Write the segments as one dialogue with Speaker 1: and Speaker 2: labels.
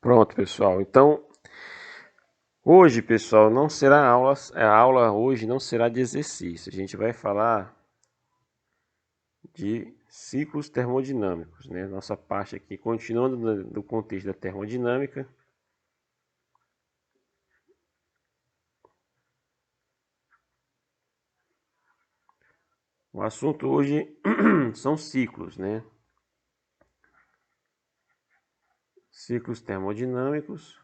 Speaker 1: Pronto, pessoal. Então, hoje, pessoal, não será aula, a aula hoje não será de exercício. A gente vai falar de ciclos termodinâmicos, né? Nossa parte aqui, continuando do contexto da termodinâmica. O assunto hoje são ciclos, né? Ciclos termodinâmicos.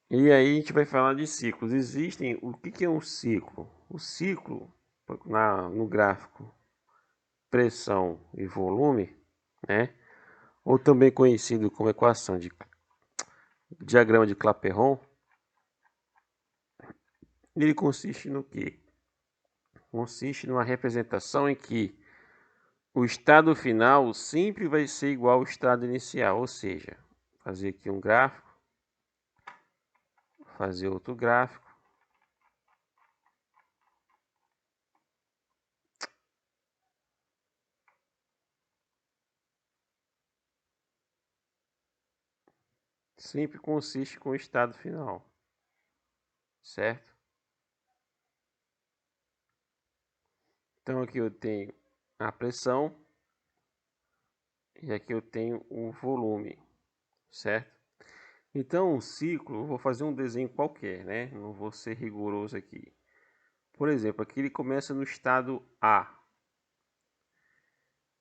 Speaker 1: E aí a gente vai falar de ciclos. Existem, o que é um ciclo? O ciclo, no gráfico, pressão e volume, né? Ou também conhecido como equação de diagrama de Clapeyron, ele consiste no quê? Consiste numa representação em que o estado final sempre vai ser igual ao estado inicial, ou seja, fazer aqui um gráfico, fazer outro gráfico, sempre consiste com o estado final, certo? Então aqui eu tenho a pressão e aqui eu tenho o volume, certo? Então, um ciclo, eu vou fazer um desenho qualquer, né? Não vou ser rigoroso aqui. Por exemplo, aqui ele começa no estado A.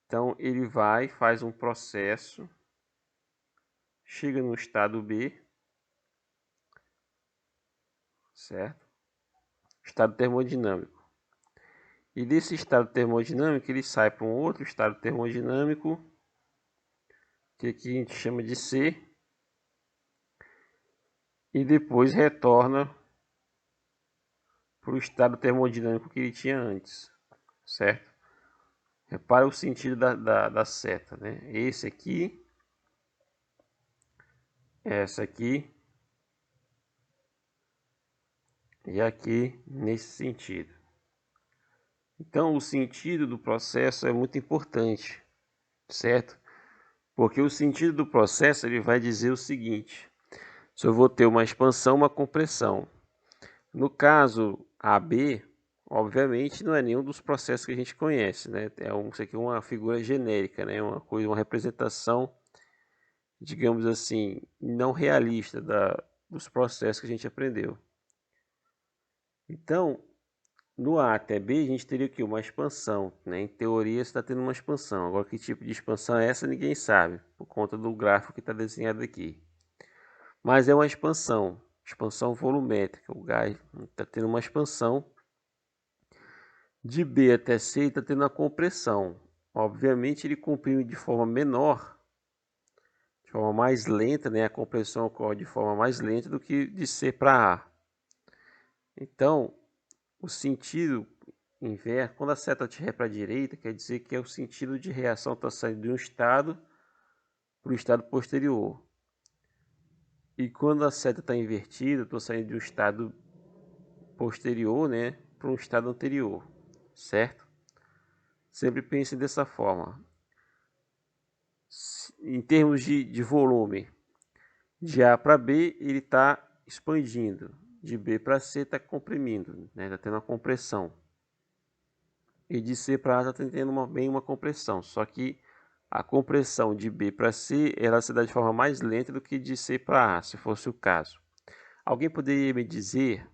Speaker 1: Então, ele vai, faz um processo, chega no estado B, certo? Estado termodinâmico. E desse estado termodinâmico, ele sai para um outro estado termodinâmico, que aqui a gente chama de C, e depois retorna para o estado termodinâmico que ele tinha antes, certo? Repara o sentido da seta, né? Esse aqui, essa aqui e aqui nesse sentido. Então, o sentido do processo é muito importante, certo? Porque o sentido do processo ele vai dizer o seguinte: se eu vou ter uma expansão, uma compressão. No caso AB, obviamente não é nenhum dos processos que a gente conhece, né? Isso aqui é uma figura genérica, né? Uma representação, digamos assim, não realista dos processos que a gente aprendeu. Então, no A até B, a gente teria aqui uma expansão, né? Em teoria, você está tendo uma expansão. Agora, que tipo de expansão é essa, ninguém sabe, por conta do gráfico que está desenhado aqui. Mas é uma expansão volumétrica. O gás está tendo uma expansão de B até C, está tendo uma compressão. Obviamente, ele comprime de forma menor, de forma mais lenta, né? A compressão ocorre de forma mais lenta do que de C para A. Então, o sentido inverso, quando a seta estiver para a direita, quer dizer que é o sentido de reação está saindo de um estado para o estado posterior. E quando a seta está invertida, estou saindo de um estado posterior, né, para um estado anterior, certo? Sempre pense dessa forma. Em termos de volume, de A para B, ele está expandindo. De B para C está comprimindo, né? Está tendo uma compressão. E de C para A está tendo bem uma compressão. Só que a compressão de B para C ela se dá de forma mais lenta do que de C para A, se fosse o caso. Alguém poderia me dizer,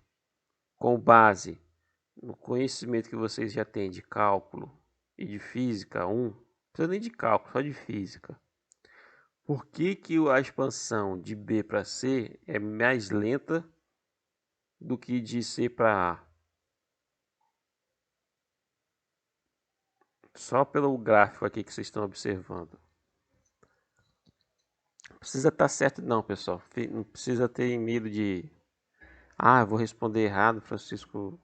Speaker 1: com base no conhecimento que vocês já têm de cálculo e de física 1, não precisa nem de cálculo, só de física, por que a expansão de B para C é mais lenta do que de C para A? Só pelo gráfico aqui que vocês estão observando. Não precisa estar certo não, pessoal. Não precisa ter medo de... Ah, eu vou responder errado, Francisco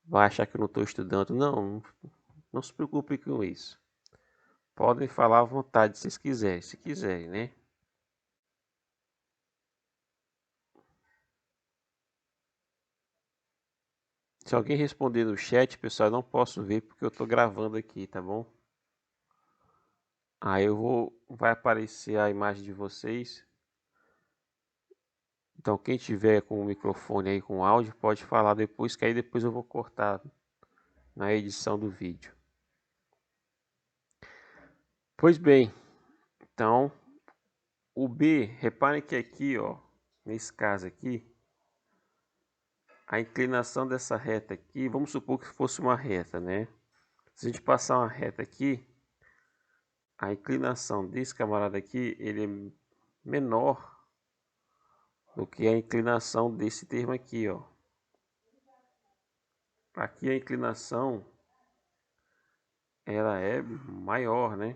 Speaker 1: vai achar que eu não estou estudando. Não, não se preocupe com isso. Podem falar à vontade se quiserem, né? Se alguém responder no chat, pessoal, eu não posso ver porque eu estou gravando aqui, tá bom? Aí vai aparecer a imagem de vocês. Então quem tiver com o microfone aí com áudio pode falar depois, que aí depois eu vou cortar na edição do vídeo. Pois bem, então o B, reparem que aqui, ó, nesse caso aqui, a inclinação dessa reta aqui, vamos supor que fosse uma reta, né? Se a gente passar uma reta aqui, a inclinação desse camarada aqui, ele é menor do que a inclinação desse termo aqui, ó. Aqui a inclinação, ela é maior, né?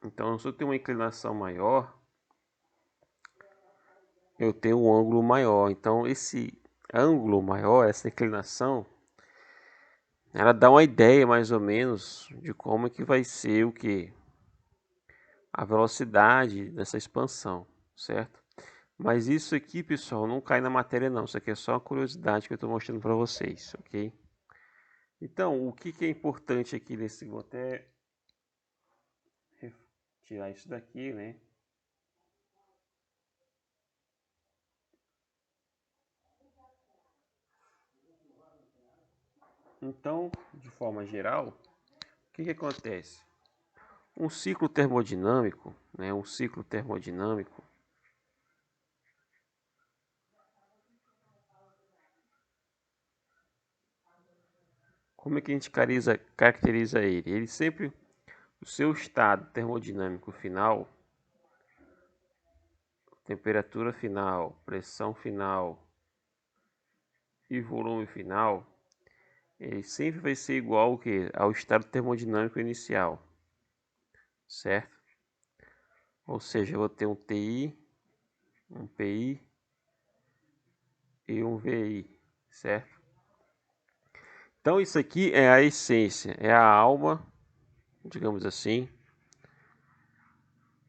Speaker 1: Então, se eu tenho uma inclinação maior, eu tenho um ângulo maior. Então, esse ângulo maior, essa inclinação, ela dá uma ideia mais ou menos de como é que vai ser o que? A velocidade dessa expansão, certo? Mas isso aqui, pessoal, não cai na matéria não. Isso aqui é só uma curiosidade que eu estou mostrando para vocês, ok? Então, o que é importante aqui nesse... Vou até tirar isso daqui, né? Então, de forma geral, o que acontece? Um ciclo termodinâmico, né? Um ciclo termodinâmico, como é que a gente caracteriza ele? Ele sempre, o seu estado termodinâmico final, temperatura final, pressão final e volume final, ele sempre vai ser igual ao que? Ao estado termodinâmico inicial, certo? Ou seja, eu vou ter um TI, um PI e um VI, certo? Então isso aqui é a essência, é a alma, digamos assim,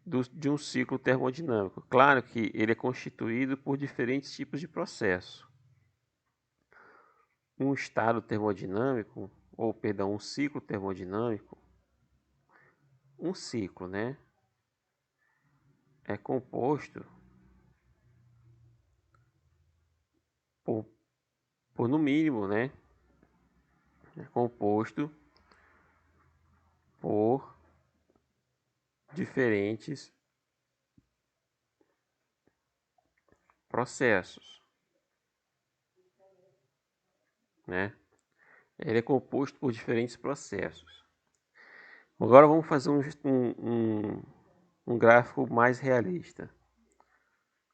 Speaker 1: de um ciclo termodinâmico. Claro que ele é constituído por diferentes tipos de processo. Um estado termodinâmico, ou perdão, um ciclo termodinâmico, um ciclo, né, é composto por, por no mínimo, né, é composto por diferentes processos, né? Ele é composto por diferentes processos. Agora vamos fazer um gráfico mais realista,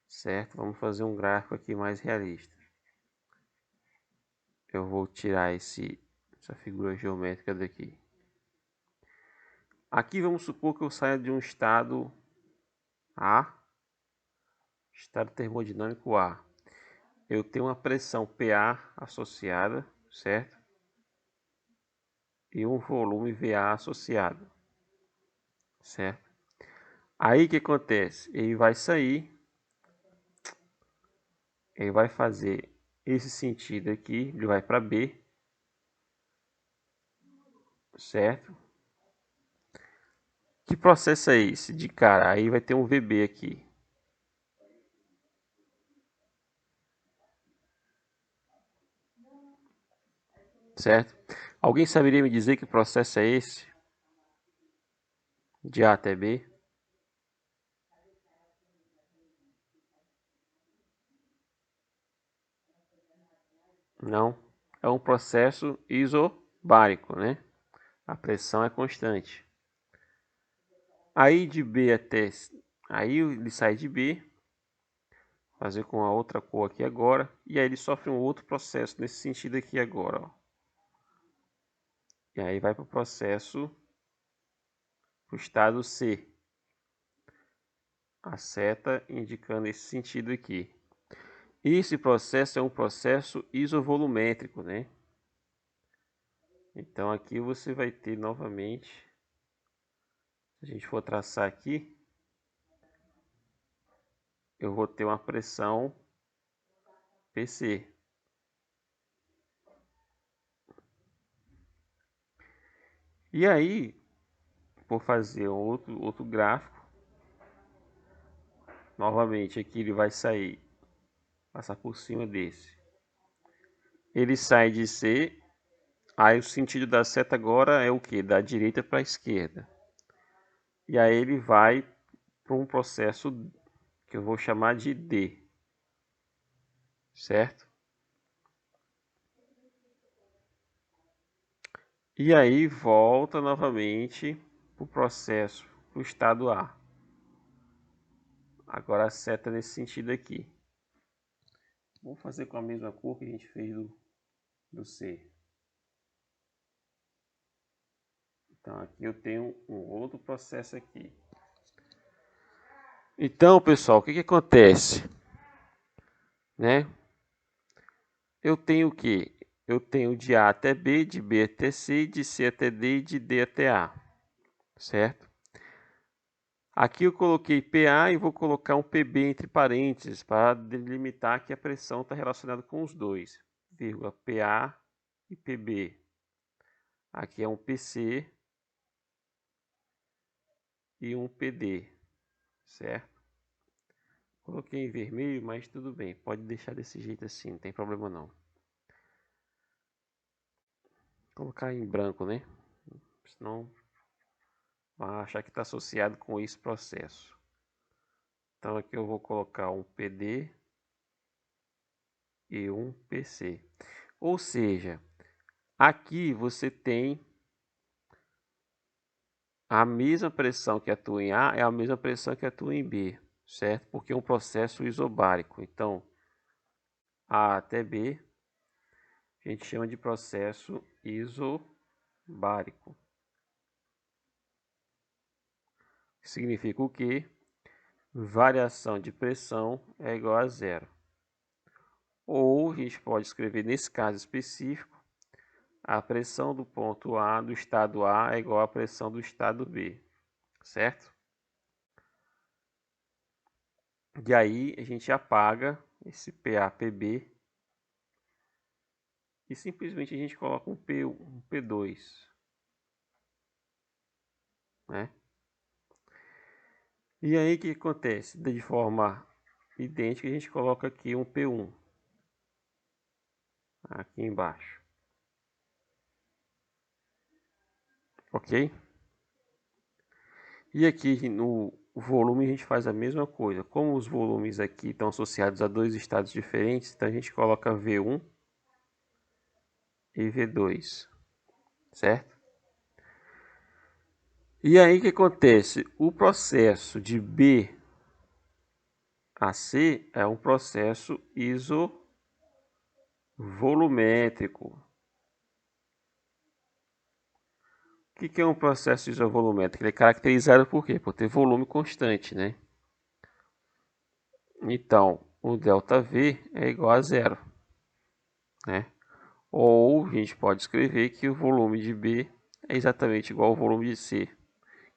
Speaker 1: certo? Vamos fazer um gráfico aqui mais realista. Eu vou tirar essa figura geométrica daqui. Aqui vamos supor que eu saia de um estado A, estado termodinâmico A. Eu tenho uma pressão PA associada, certo? E um volume VA associado, certo? Aí o que acontece? Ele vai sair, ele vai fazer esse sentido aqui, ele vai para B, certo? Que processo é esse? De cara, aí vai ter um VB aqui, certo? Alguém saberia me dizer que processo é esse? De A até B? Não. É um processo isobárico, né? A pressão é constante. Aí de B até... Aí ele sai de B, fazer com a outra cor aqui agora, e aí ele sofre um outro processo nesse sentido aqui agora, ó. E aí vai para o processo, para o estado C. A seta indicando esse sentido aqui. Esse processo é um processo isovolumétrico, né? Então aqui você vai ter novamente, se a gente for traçar aqui, eu vou ter uma pressão PC. E aí, vou fazer outro gráfico. Novamente, aqui ele vai sair, passar por cima desse. Ele sai de C, aí o sentido da seta agora é o que? Da direita para a esquerda. E aí ele vai para um processo que eu vou chamar de D, certo? E aí volta novamente para o processo, para o estado A. Agora a seta nesse sentido aqui. Vamos fazer com a mesma cor que a gente fez do C. Então aqui eu tenho um outro processo aqui. Então, pessoal, o que acontece? Né? Eu tenho o quê? Eu tenho de A até B, de B até C, de C até D e de D até A. Certo? Aqui eu coloquei PA e vou colocar um PB entre parênteses para delimitar que a pressão está relacionada com os dois. Vírgula, PA e PB. Aqui é um PC e um PD. Certo? Coloquei em vermelho, mas tudo bem. Pode deixar desse jeito assim, não tem problema não. Vou colocar em branco, né? Senão vai achar que está associado com esse processo. Então aqui eu vou colocar um PD e um PC. Ou seja, aqui você tem a mesma pressão que atua em A é a mesma pressão que atua em B, certo? Porque é um processo isobárico. Então, A até B a gente chama de processo isobárico. Significa o quê? Variação de pressão é igual a zero. Ou a gente pode escrever nesse caso específico, a pressão do ponto A, do estado A, é igual à pressão do estado B, certo? E aí a gente apaga esse PA-PB e simplesmente a gente coloca um P2, né? E aí o que acontece? De forma idêntica a gente coloca aqui um P1, aqui embaixo, ok? E aqui no volume a gente faz a mesma coisa. Como os volumes aqui estão associados a dois estados diferentes, então a gente coloca V1 e V2, certo? E aí o que acontece? O processo de B a C é um processo isovolumétrico. O que é um processo isovolumétrico? Ele é caracterizado por quê? Por ter volume constante, né? Então, o ΔV é igual a zero, né? Ou a gente pode escrever que o volume de B é exatamente igual ao volume de C,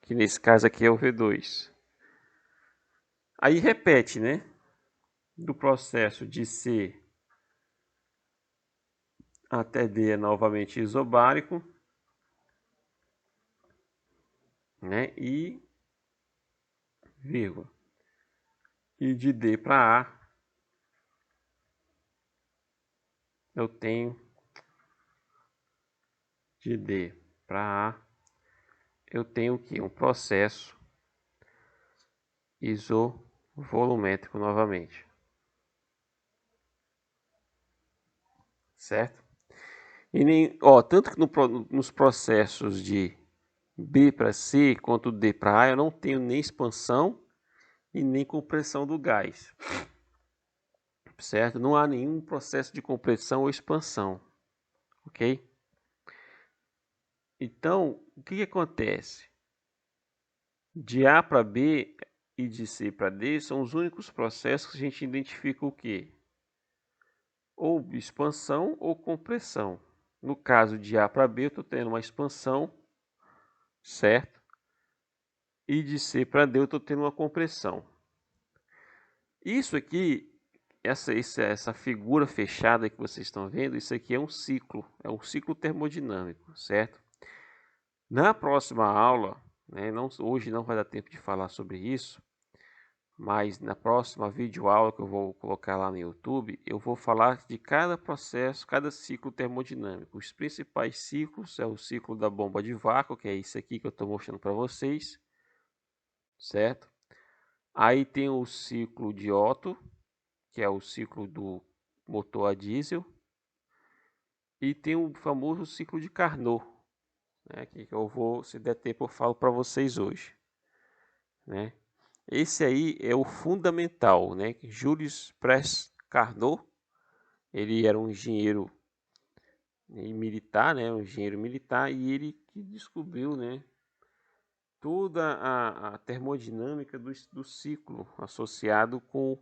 Speaker 1: que nesse caso aqui é o V2. Aí repete, né? Do processo de C até D é novamente isobárico, né? E vírgula. E de D para A eu tenho de D para A eu tenho aqui um processo isovolumétrico novamente, certo? E nem, ó, tanto que nos processos de B para C quanto D para A eu não tenho nem expansão e nem compressão do gás, certo? Não há nenhum processo de compressão ou expansão, ok? Então, o que acontece? De A para B e de C para D são os únicos processos que a gente identifica o quê? Ou expansão ou compressão. No caso de A para B, eu estou tendo uma expansão, certo? E de C para D, eu estou tendo uma compressão. Isso aqui essa figura fechada que vocês estão vendo, isso aqui é um ciclo termodinâmico, certo? Na próxima aula, né, hoje não vai dar tempo de falar sobre isso, mas na próxima videoaula que eu vou colocar lá no YouTube, eu vou falar de cada processo, cada ciclo termodinâmico. Os principais ciclos é o ciclo da bomba de vácuo, que é isso aqui que eu estou mostrando para vocês, certo? Aí tem o ciclo de Otto, que é o ciclo do motor a diesel, e tem o famoso ciclo de Carnot, né, que eu vou, se der tempo, eu falo para vocês hoje, né? Esse aí é o fundamental, né? Jules Press Carnot, ele era um engenheiro militar, né? Um engenheiro militar, e ele que descobriu, né, toda a termodinâmica do ciclo associado com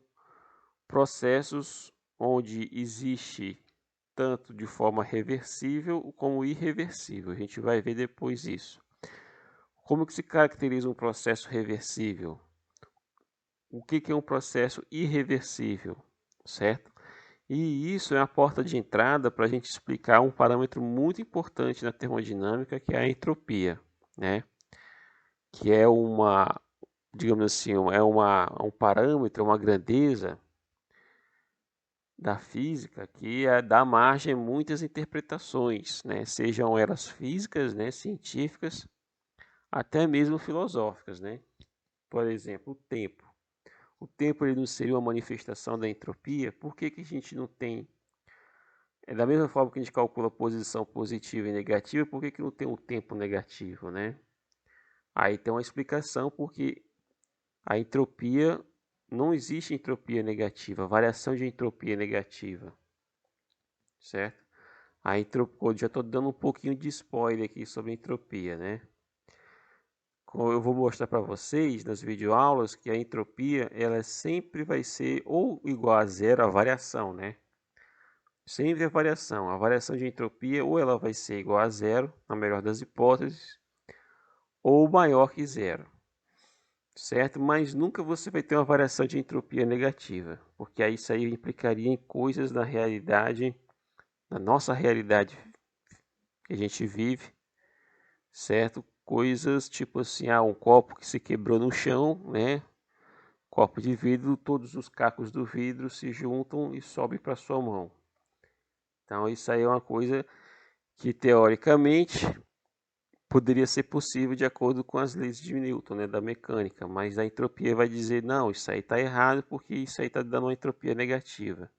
Speaker 1: processos onde existe tanto de forma reversível como irreversível. A gente vai ver depois isso. Como que se caracteriza um processo reversível? O que é um processo irreversível, certo? E isso é a porta de entrada para a gente explicar um parâmetro muito importante na termodinâmica, que é a entropia, né? Que é uma, digamos assim, um parâmetro, uma grandeza da física que dá margem a muitas interpretações, né? Sejam elas físicas, né, científicas, até mesmo filosóficas, né? Por exemplo, o tempo. O tempo ele não seria uma manifestação da entropia? Por que que a gente não tem... da mesma forma que a gente calcula a posição positiva e negativa, por que que não tem um tempo negativo, né? Aí tem uma explicação porque a entropia, não existe entropia negativa, variação de entropia negativa, certo? A entropia, já estou dando um pouquinho de spoiler aqui sobre a entropia, né? Eu vou mostrar para vocês nas videoaulas que a entropia ela sempre vai ser ou igual a zero, a variação, né? Sempre a variação de entropia ou ela vai ser igual a zero, na melhor das hipóteses, ou maior que zero, certo? Mas nunca você vai ter uma variação de entropia negativa, porque aí isso aí implicaria em coisas na realidade, na nossa realidade que a gente vive, certo? Coisas tipo assim, um copo que se quebrou no chão, né? Copo de vidro, todos os cacos do vidro se juntam e sobem para sua mão. Então isso aí é uma coisa que teoricamente poderia ser possível de acordo com as leis de Newton, né, da mecânica, mas a entropia vai dizer, não, isso aí está errado porque isso aí está dando uma entropia negativa.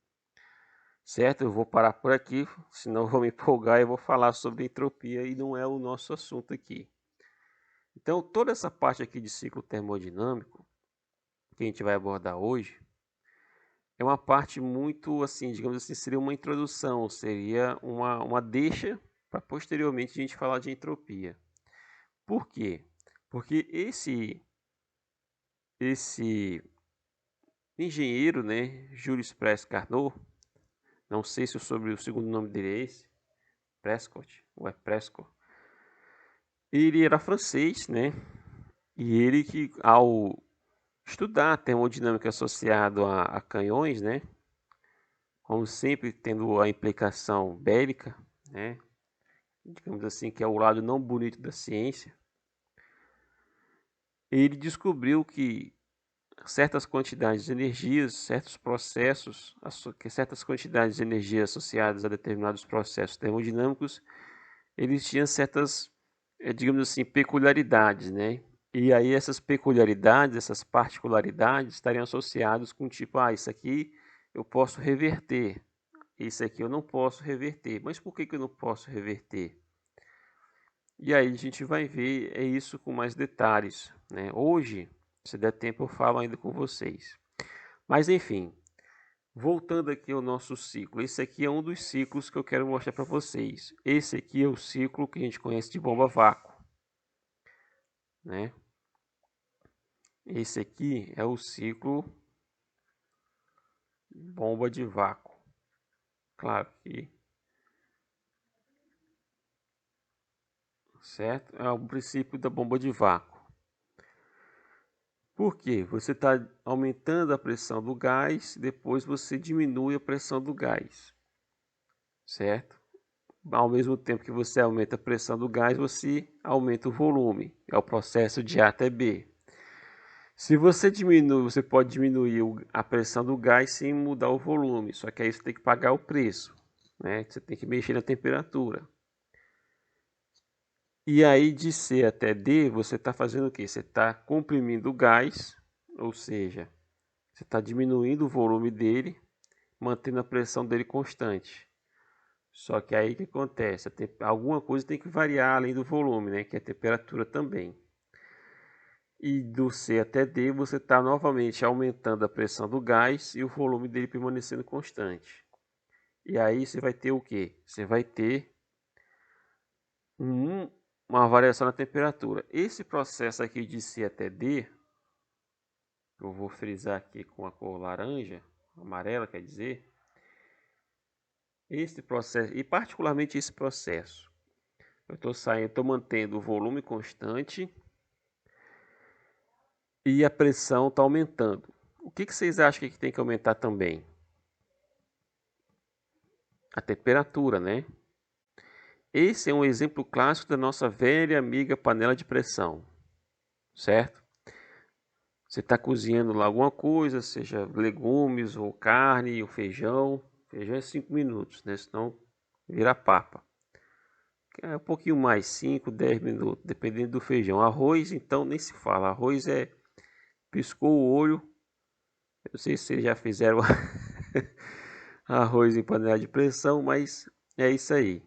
Speaker 1: Certo? Eu vou parar por aqui, senão eu vou me empolgar e vou falar sobre entropia e não é o nosso assunto aqui. Então, toda essa parte aqui de ciclo termodinâmico que a gente vai abordar hoje é uma parte muito, assim, digamos assim, seria uma introdução, seria uma deixa para posteriormente a gente falar de entropia. Por quê? Porque esse engenheiro, né, Jules Prescott Carnot, não sei se sobre o segundo nome dele é esse, Prescott, ou é Prescott. Ele era francês, né? E ele que ao estudar a termodinâmica associada a canhões, né? Como sempre tendo a implicação bélica, né? Digamos assim, que é o lado não bonito da ciência. Ele descobriu que certas quantidades de energias, certos processos, certas quantidades de energia associadas a determinados processos termodinâmicos, eles tinham certas, digamos assim, peculiaridades, né? E aí essas peculiaridades, essas particularidades estariam associadas com tipo, isso aqui eu posso reverter, isso aqui eu não posso reverter. Mas por que que eu não posso reverter? E aí a gente vai ver isso com mais detalhes, né? Hoje, se der tempo, eu falo ainda com vocês. Mas enfim, voltando aqui ao nosso ciclo. Esse aqui é um dos ciclos que eu quero mostrar para vocês. Esse aqui é o ciclo que a gente conhece de bomba vácuo, né? Esse aqui é o ciclo bomba de vácuo. Claro que, certo? É o princípio da bomba de vácuo. Por quê? Você está aumentando a pressão do gás, depois você diminui a pressão do gás, certo? Ao mesmo tempo que você aumenta a pressão do gás, você aumenta o volume. É o processo de A até B. Se você diminui, você pode diminuir a pressão do gás sem mudar o volume. Só que aí você tem que pagar o preço, né? Você tem que mexer na temperatura. E aí de C até D, você está fazendo o quê? Você está comprimindo o gás, ou seja, você está diminuindo o volume dele, mantendo a pressão dele constante. Só que aí o que acontece? Alguma coisa tem que variar além do volume, né? Que é a temperatura também. E do C até D você está novamente aumentando a pressão do gás e o volume dele permanecendo constante. E aí você vai ter o quê? Você vai ter uma variação na temperatura. Esse processo aqui de C até D, eu vou frisar aqui com a cor laranja, amarela quer dizer, esse processo, e particularmente esse processo, eu estou mantendo o volume constante e a pressão está aumentando. O que vocês acham que tem que aumentar também? A temperatura, né? Esse é um exemplo clássico da nossa velha amiga panela de pressão, certo? Você está cozinhando lá alguma coisa, seja legumes ou carne ou feijão. Feijão é 5 minutos, né? Senão vira papa. É um pouquinho mais, 5, 10 minutos, dependendo do feijão. Arroz, então, nem se fala. Arroz é piscou o olho. Eu não sei se vocês já fizeram arroz em panela de pressão, mas é isso aí.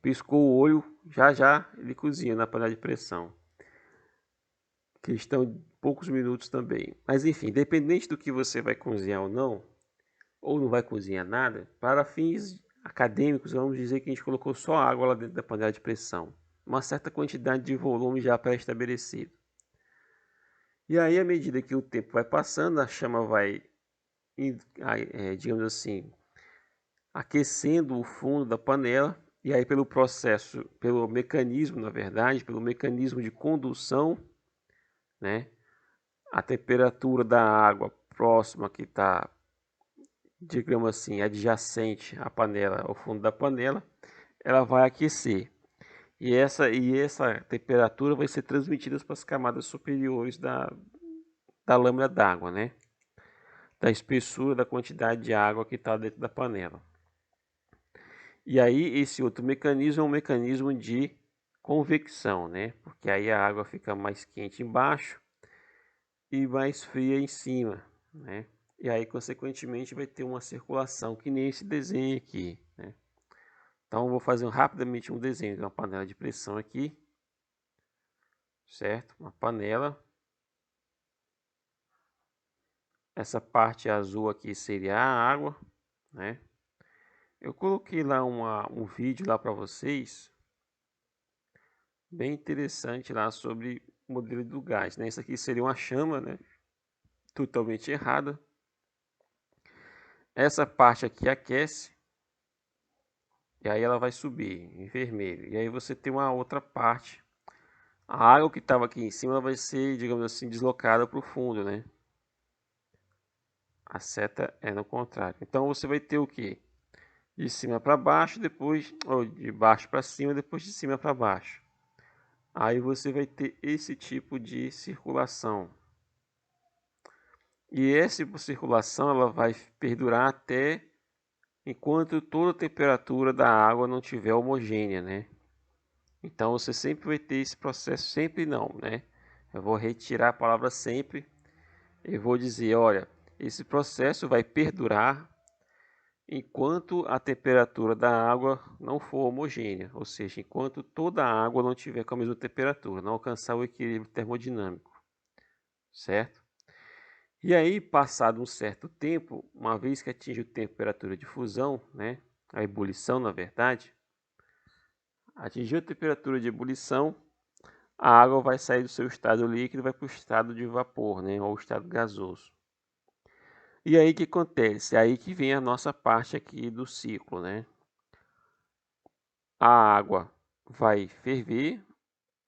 Speaker 1: Piscou o olho, já já ele cozinha na panela de pressão. Questão de poucos minutos também. Mas enfim, independente do que você vai cozinhar ou não vai cozinhar nada, para fins acadêmicos, vamos dizer que a gente colocou só água lá dentro da panela de pressão. Uma certa quantidade de volume já pré-estabelecido. E aí, à medida que o tempo vai passando, a chama vai, digamos assim, aquecendo o fundo da panela. E aí, pelo processo, pelo mecanismo, na verdade, pelo mecanismo de condução, né? A temperatura da água próxima que está, digamos assim, adjacente à panela, ao fundo da panela, ela vai aquecer. E essa temperatura vai ser transmitida para as camadas superiores da lâmina d'água, né? Da espessura, da quantidade de água que está dentro da panela. E aí esse outro mecanismo é um mecanismo de convecção, né? Porque aí a água fica mais quente embaixo e mais fria em cima, né? E aí, consequentemente, vai ter uma circulação, que nem esse desenho aqui, né? Então, eu vou fazer rapidamente um desenho de uma panela de pressão aqui, certo? Uma panela. Essa parte azul aqui seria a água, né? Eu coloquei lá um vídeo lá para vocês, bem interessante lá sobre o modelo do gás, né? Isso aqui seria uma chama, né? Totalmente errada. Essa parte aqui aquece. E aí ela vai subir em vermelho. E aí você tem uma outra parte. A água que estava aqui em cima vai ser, digamos assim, deslocada para o fundo, né? A seta é no contrário. Então você vai ter o que? De cima para baixo, depois, ou de baixo para cima, depois de cima para baixo. Aí você vai ter esse tipo de circulação. E essa circulação ela vai perdurar até enquanto toda a temperatura da água não estiver homogênea, né? Então você sempre vai ter esse processo, sempre não, né? Eu vou retirar a palavra sempre e vou dizer, olha, esse processo vai perdurar enquanto a temperatura da água não for homogênea, ou seja, enquanto toda a água não tiver com a mesma temperatura, não alcançar o equilíbrio termodinâmico, certo? E aí, passado um certo tempo, uma vez que atinge a temperatura de fusão, né, a ebulição na verdade, atingiu a temperatura de ebulição, a água vai sair do seu estado líquido e vai para o estado de vapor, né, ou estado gasoso. E aí o que acontece? É aí que vem a nossa parte aqui do ciclo, né? A água vai ferver,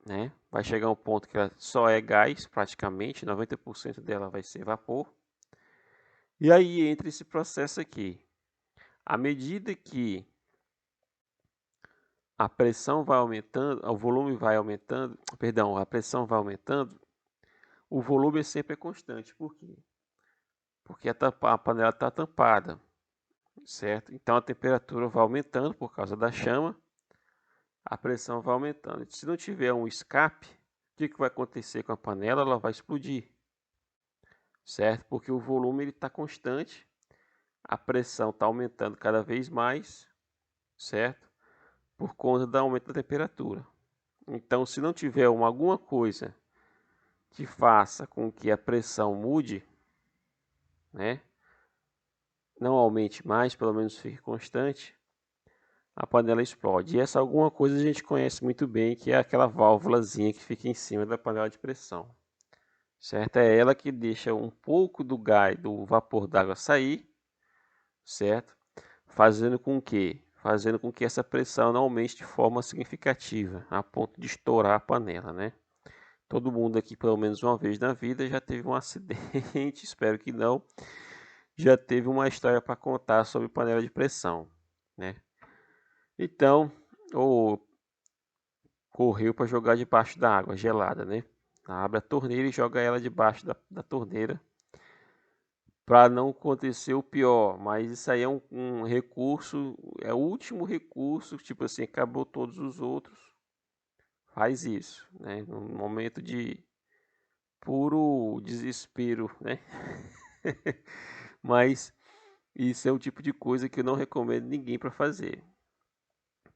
Speaker 1: né? vai chegar um ponto que ela só é gás, praticamente, 90% dela vai ser vapor. E aí entra esse processo aqui. À medida que a pressão vai aumentando, o volume vai aumentando, perdão, a pressão vai aumentando, o volume sempre é constante. Por quê? Porque a panela está tampada, certo? Então a temperatura vai aumentando por causa da chama, a pressão vai aumentando. Se não tiver um escape, o que vai acontecer com a panela? Ela vai explodir, certo? Porque o volume está constante, a pressão está aumentando cada vez mais, certo? Por conta do aumento da temperatura. Então, se não tiver alguma coisa que faça com que a pressão mude, né? Não aumente mais, pelo menos fique constante, a panela explode. E essa alguma coisa a gente conhece muito bem, que é aquela válvulazinha que fica em cima da panela de pressão. Certo? É ela que deixa um pouco do gás, do vapor d'água sair, certo? Fazendo com que essa pressão não aumente de forma significativa, a ponto de estourar a panela, né? Todo mundo aqui, pelo menos uma vez na vida, já teve um acidente, espero que não, já teve uma história para contar sobre panela de pressão, né? Então, ou correu para jogar debaixo da água gelada, né? Abre a torneira e joga ela debaixo da torneira para não acontecer o pior. Mas isso aí é um recurso, é o último recurso, tipo assim, acabou todos os outros. Faz isso, né? Num momento de puro desespero, né? Mas isso é o tipo de coisa que eu não recomendo ninguém para fazer,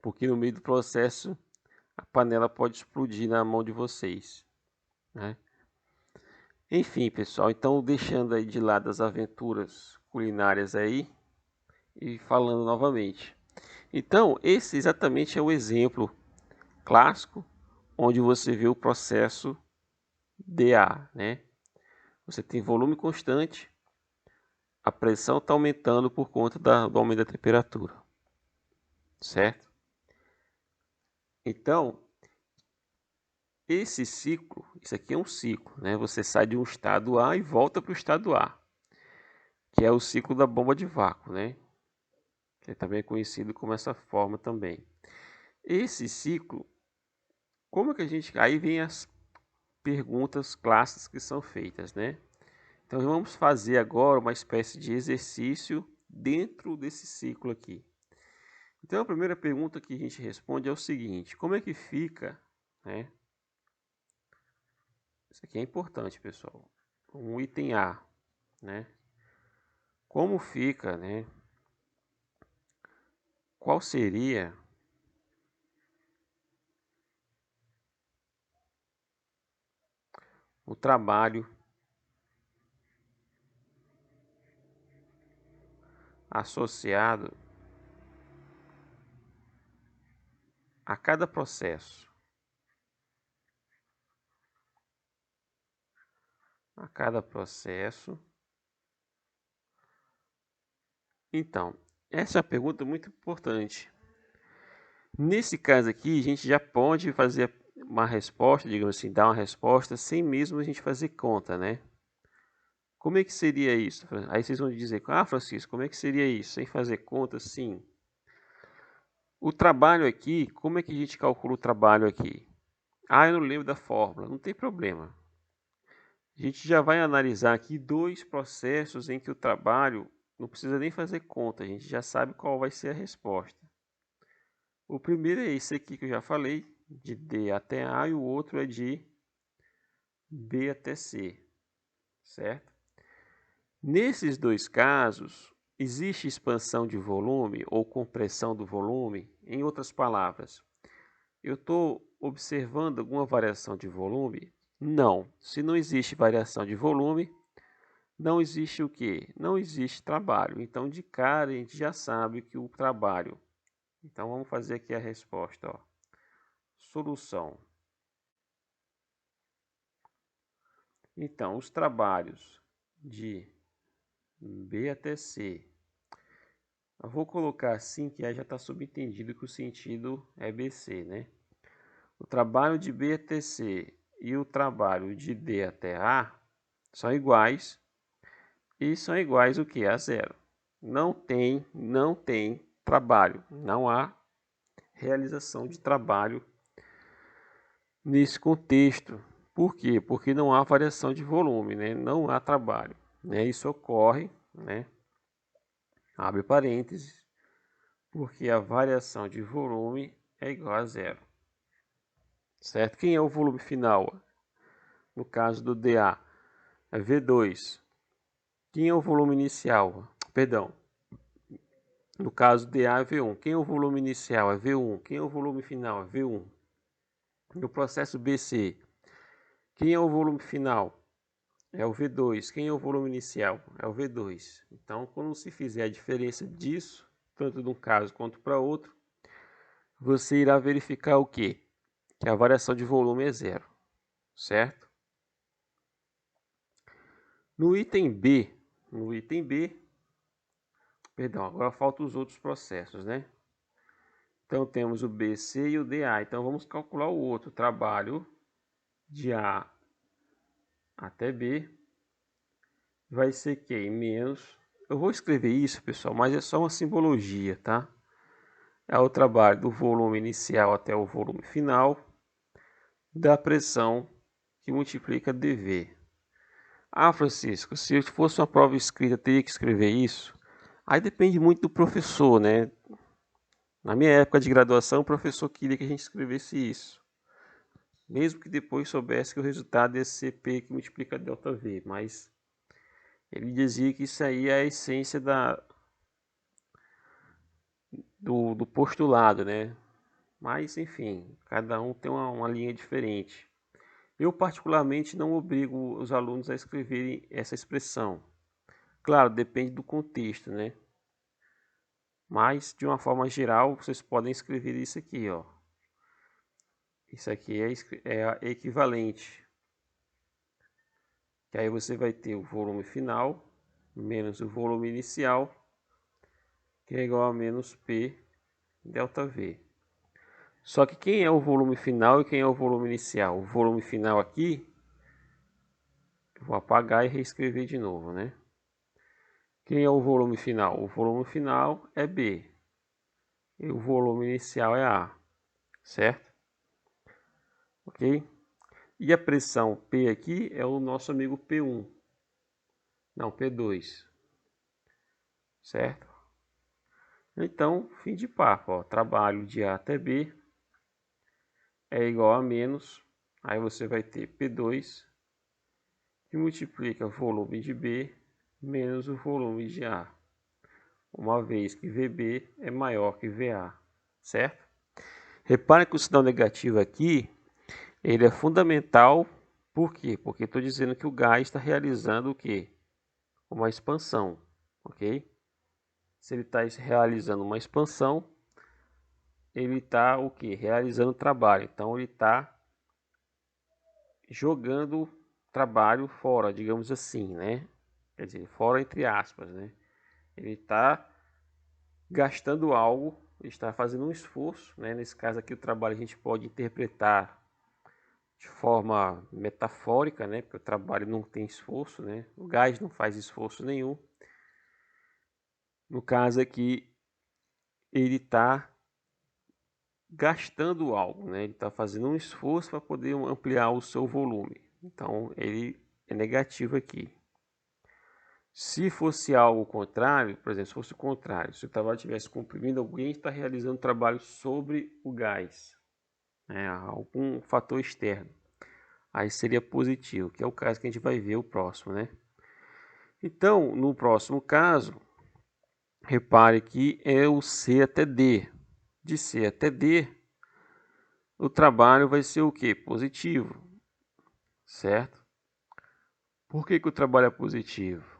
Speaker 1: porque no meio do processo a panela pode explodir na mão de vocês, né? Enfim, pessoal, então deixando aí de lado as aventuras culinárias aí e falando novamente. Então, esse exatamente é o exemplo clássico onde você vê o processo DA, né? Você tem volume constante, a pressão está aumentando por conta do aumento da temperatura, certo? Então, esse ciclo, isso aqui é um ciclo, né? Você sai de um estado A e volta para o estado A, que é o ciclo da bomba de vácuo, né? Que é também conhecido como essa forma também. Esse ciclo, como é que a gente... Aí vem as perguntas clássicas que são feitas, né? Então vamos fazer agora uma espécie de exercício dentro desse ciclo aqui. Então a primeira pergunta que a gente responde é o seguinte: como é que fica, né? Isso aqui é importante, pessoal. Um item A, né? Como fica, né? Qual seria o trabalho associado a cada processo? A cada processo. Então, essa é uma pergunta muito importante. Nesse caso aqui, a gente já pode fazer uma resposta, digamos assim, dar uma resposta sem mesmo a gente fazer conta, né? Como é que seria isso? Aí vocês vão dizer, ah, Francisco, como é que seria isso? Sem fazer conta, sim. O trabalho aqui, como é que a gente calcula o trabalho aqui? Ah, eu não lembro da fórmula, não tem problema. A gente já vai analisar aqui dois processos em que o trabalho não precisa nem fazer conta, a gente já sabe qual vai ser a resposta. O primeiro é esse aqui que eu já falei, de D até A, e o outro é de B até C, certo? Nesses dois casos, existe expansão de volume ou compressão do volume? Em outras palavras, eu estou observando alguma variação de volume? Não. Se não existe variação de volume, não existe o quê? Não existe trabalho. Então, de cara, a gente já sabe que o trabalho. Então, vamos fazer aqui a resposta. Ó. Solução. Então, os trabalhos de B até C. Eu vou colocar assim que aí já está subentendido que o sentido é BC, né? O trabalho de B até C e o trabalho de D até A são iguais. E são iguais o que? A zero. Não tem trabalho. Não há realização de trabalho nesse contexto. Por quê? Porque não há variação de volume, né? Não há trabalho, né? Isso ocorre, né? Abre parênteses, porque a variação de volume é igual a zero. Certo? Quem é o volume final? No caso do DA, é V2. Quem é o volume inicial? Perdão. No caso DA é V1. Quem é o volume inicial? É V1. Quem é o volume final? É V1. No processo BC, quem é o volume final? É o V2. Quem é o volume inicial? É o V2. Então, quando se fizer a diferença disso, tanto de um caso quanto para outro, você irá verificar o quê? Que a variação de volume é zero, certo? No item B, perdão, agora faltam os outros processos, né? Então temos o BC e o DA. Então vamos calcular o outro trabalho de A até B. Vai ser que menos. Eu vou escrever isso, pessoal, mas é só uma simbologia, tá? É o trabalho do volume inicial até o volume final da pressão que multiplica dV. Ah, Francisco, se fosse uma prova escrita, teria que escrever isso? Aí depende muito do professor, né? Na minha época de graduação, o professor queria que a gente escrevesse isso. Mesmo que depois soubesse que o resultado ia ser P que multiplica ΔV. Mas ele dizia que isso aí é a essência do postulado, né? Mas, enfim, cada um tem uma linha diferente. Eu, particularmente, não obrigo os alunos a escreverem essa expressão. Claro, depende do contexto, né? Mas, de uma forma geral, vocês podem escrever isso aqui, ó. Isso aqui é equivalente. Que aí você vai ter o volume final menos o volume inicial, que é igual a menos P ΔV. Só que quem é o volume final e quem é o volume inicial? O volume final aqui, eu vou apagar e reescrever de novo, né? Quem é o volume final? O volume final é B. E o volume inicial é A, certo? Ok? E a pressão P aqui é o nosso amigo P1. Não, P2. Certo? Então, fim de papo. Ó, trabalho de A até B é igual a menos. Aí você vai ter P2 que multiplica o volume de B menos o volume de A. Uma vez que VB é maior que VA. Certo? Repare que o sinal negativo aqui ele é fundamental. Por quê? Porque estou dizendo que o gás está realizando o quê? Uma expansão, ok? Se ele está realizando uma expansão, ele está o quê? Realizando trabalho. Então ele está jogando trabalho fora, digamos assim, né? Quer dizer, fora entre aspas, né? Ele está gastando algo, ele está fazendo um esforço, né? Nesse caso aqui o trabalho a gente pode interpretar de forma metafórica, né? Porque o trabalho não tem esforço, né? O gás não faz esforço nenhum. No caso aqui, ele está gastando algo, né? Ele está fazendo um esforço para poder ampliar o seu volume. Então, ele é negativo aqui. Se fosse algo contrário, por exemplo, se fosse o contrário, se o trabalho estivesse comprimindo, alguém está realizando trabalho sobre o gás, né? Algum fator externo. Aí seria positivo, que é o caso que a gente vai ver o próximo, né? Então, no próximo caso, repare que é o C até D. De C até D, o trabalho vai ser o que? Positivo, certo? Por que o trabalho é positivo?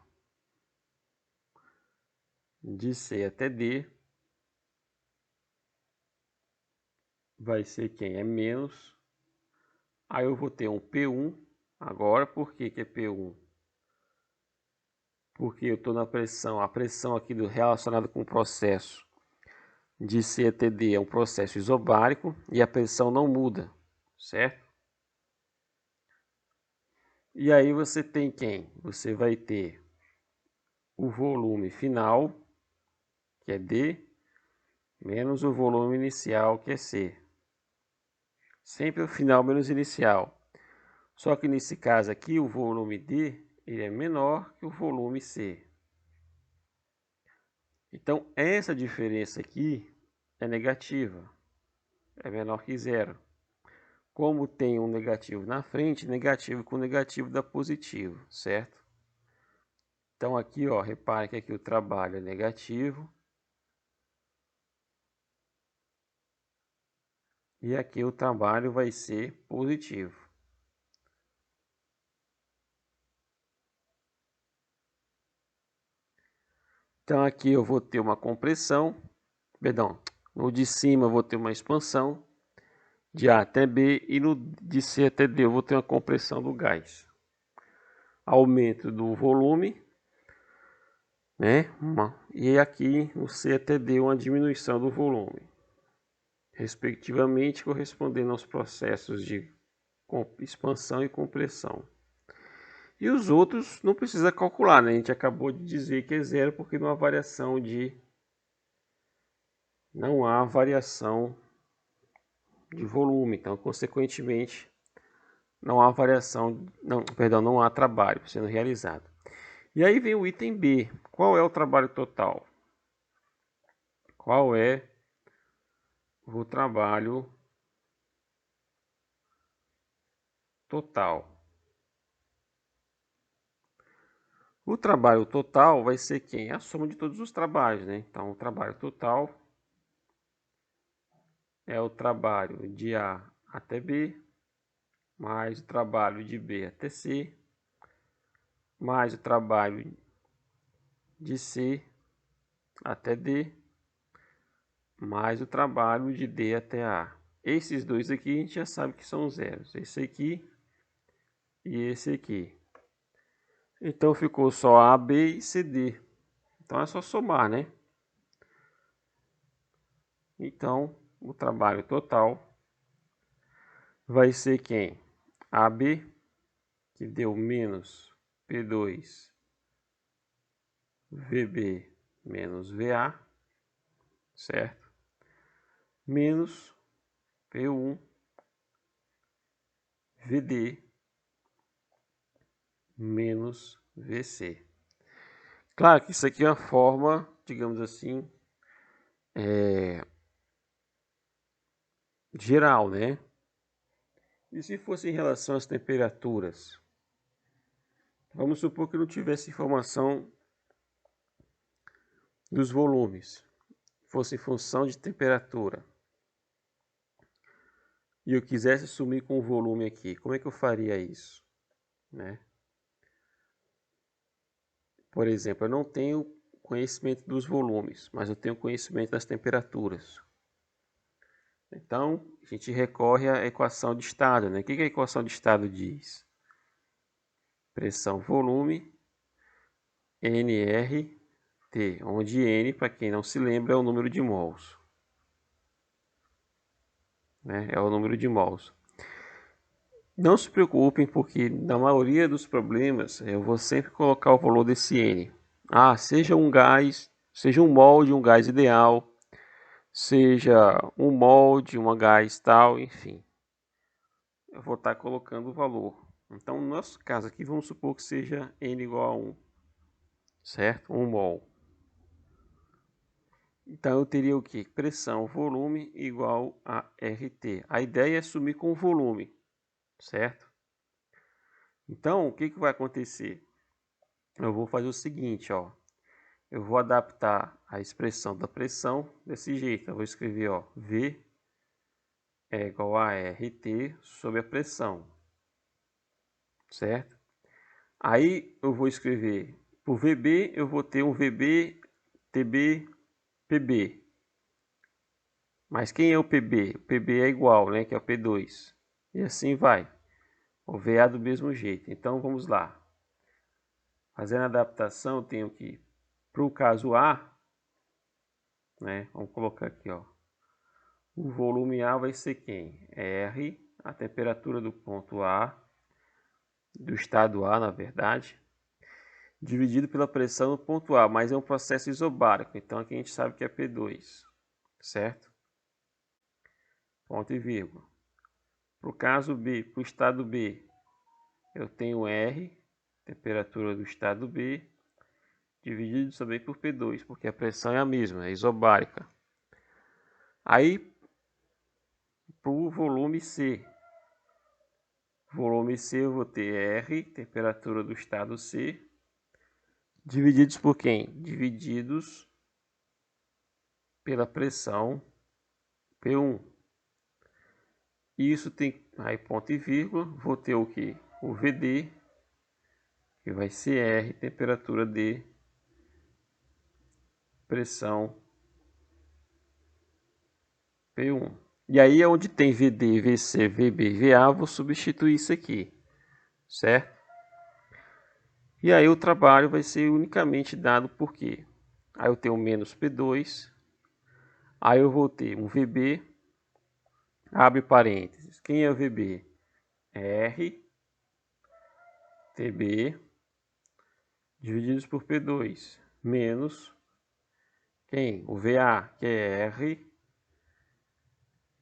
Speaker 1: De C até D vai ser quem? É menos. Aí eu vou ter um P1 agora. Por que é P1? Porque eu estou na pressão. A pressão aqui relacionada com o processo de C até D é um processo isobárico e a pressão não muda. certo? E aí você tem quem? Você vai ter o volume final, que é D, menos o volume inicial, que é C. Sempre o final menos inicial. Só que nesse caso aqui, o volume D ele é menor que o volume C. Então, essa diferença aqui é negativa, é menor que zero. Como tem um negativo na frente, negativo com negativo dá positivo, certo? Então aqui, ó, repare que aqui o trabalho é negativo. E aqui o trabalho vai ser positivo. Então aqui eu vou ter uma compressão, perdão, no de cima eu vou ter uma expansão de A até B e no de C até D eu vou ter uma compressão do gás. Aumento do volume, né? E aqui no C até D uma diminuição do volume, respectivamente correspondendo aos processos de expansão e compressão. E os outros não precisa calcular, né? A gente acabou de dizer que é zero porque não há variação de volume, então consequentemente não há variação, não, perdão, não há trabalho sendo realizado. E aí vem o item B. Qual é o trabalho total? Qual é o trabalho total? O trabalho total vai ser quem? A soma de todos os trabalhos, né? Então, o trabalho total é o trabalho de A até B, mais o trabalho de B até C, mais o trabalho de C até D, mais o trabalho de D até A. Esses dois aqui a gente já sabe que são zeros. Esse aqui e esse aqui. Então ficou só A, B e CD. Então é só somar, né? Então o trabalho total vai ser quem? AB, que deu menos P2 VB menos VA, certo? Menos P1 VD menos VC. Claro que isso aqui é uma forma, digamos assim, geral, né? E se fosse em relação às temperaturas? Vamos supor que não tivesse informação dos volumes, fosse em função de temperatura. E eu quisesse sumir com o volume aqui, como é que eu faria isso? Né? Por exemplo, eu não tenho conhecimento dos volumes, mas eu tenho conhecimento das temperaturas. Então, a gente recorre à equação de estado. Né? O que a equação de estado diz? Pressão, volume, nRT, onde N, para quem não se lembra, é o número de mols. Né? É o número de mols. Não se preocupem, porque na maioria dos problemas eu vou sempre colocar o valor desse N. Ah, seja um gás, seja um mol de um gás ideal, seja um mol de uma gás tal, enfim. Eu vou estar colocando o valor. Então, no nosso caso aqui, vamos supor que seja N igual a 1, certo? 1 mol. Então, eu teria o que? Pressão, volume igual a RT. A ideia é sumir com o volume, certo? Então, o que vai acontecer? Eu vou fazer o seguinte, ó. Eu vou adaptar a expressão da pressão desse jeito. Eu vou escrever, ó, V é igual a RT sobre a pressão, certo? Aí eu vou escrever, por VB eu vou ter um VB, TB, PB. Mas quem é o PB? O PB é igual, né, que é o P2. E assim vai. O VA do mesmo jeito. Então vamos lá. Fazendo a adaptação, eu tenho que, para o caso A, né, vamos colocar aqui, ó. O volume A vai ser quem? R a temperatura do ponto A, do estado A, na verdade, dividido pela pressão no ponto A, mas é um processo isobárico, então aqui a gente sabe que é P2, certo? Ponto e vírgula. Para o caso B, para o estado B, eu tenho R, temperatura do estado B, dividido também por P2, porque a pressão é a mesma, é isobárica. Aí, para o volume C, eu vou ter R, temperatura do estado C, divididos por quem? Divididos pela pressão P1. Isso tem aí ponto e vírgula, vou ter o que? O VD, que vai ser R, temperatura D, pressão P1. E aí é onde tem VD, VC, VB, VA, vou substituir isso aqui, certo? E aí o trabalho vai ser unicamente dado por quê? Aí eu tenho menos P2, aí eu vou ter um VB, abre parênteses, quem é o VB? R, TB, divididos por P2, menos quem? O VA, que é R,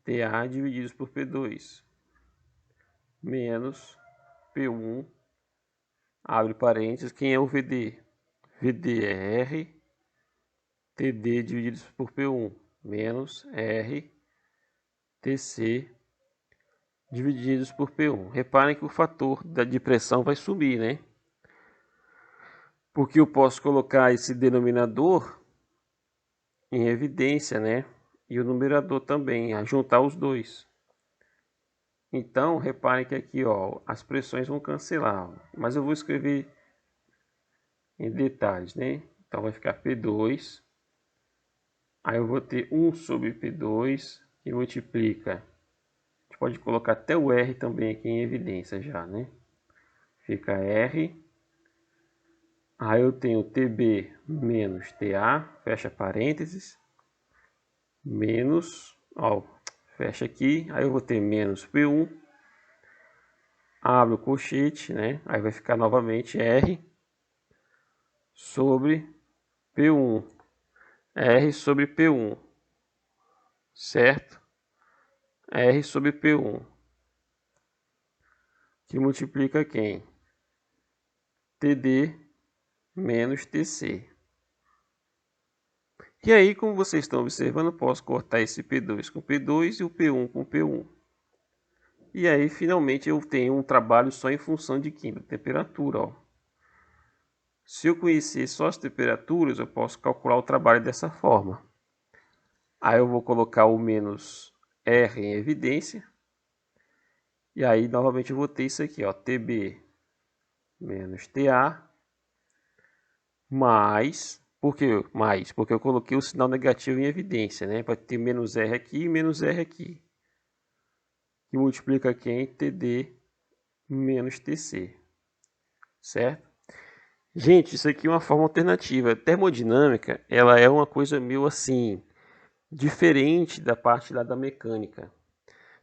Speaker 1: TA, divididos por P2, menos P1, abre parênteses, quem é o VD? VD é R, TD divididos por P1, menos R, TC divididos por P1. Reparem que o fator de pressão vai subir, né? Porque eu posso colocar esse denominador em evidência, né? E o numerador também, a juntar os dois. Então, reparem que aqui, ó, as pressões vão cancelar, ó, mas eu vou escrever em detalhes, né? Então vai ficar P2, aí eu vou ter 1 sobre P2, que multiplica, a gente pode colocar até o R também aqui em evidência já, né? Fica R, aí eu tenho TB menos TA, fecha parênteses, menos, ó, fecha aqui, aí eu vou ter menos P1, abre o colchete, né? Aí vai ficar novamente R sobre P1, R sobre P1, certo? R sobre P1, que multiplica quem? TD menos TC. E aí, como vocês estão observando, eu posso cortar esse P2 com P2 e o P1 com P1. E aí, finalmente, eu tenho um trabalho só em função de química, temperatura. Ó. Se eu conhecer só as temperaturas, eu posso calcular o trabalho dessa forma. Aí eu vou colocar o menos R em evidência. E aí, novamente, eu vou ter isso aqui, ó, TB menos TA, mais... Por que mais? Porque eu coloquei o sinal negativo em evidência, né? Vai ter menos R aqui e menos R aqui. Que multiplica quem? TD menos TC. Certo? Gente, isso aqui é uma forma alternativa. A termodinâmica, ela é uma coisa meio assim, diferente da parte lá da mecânica.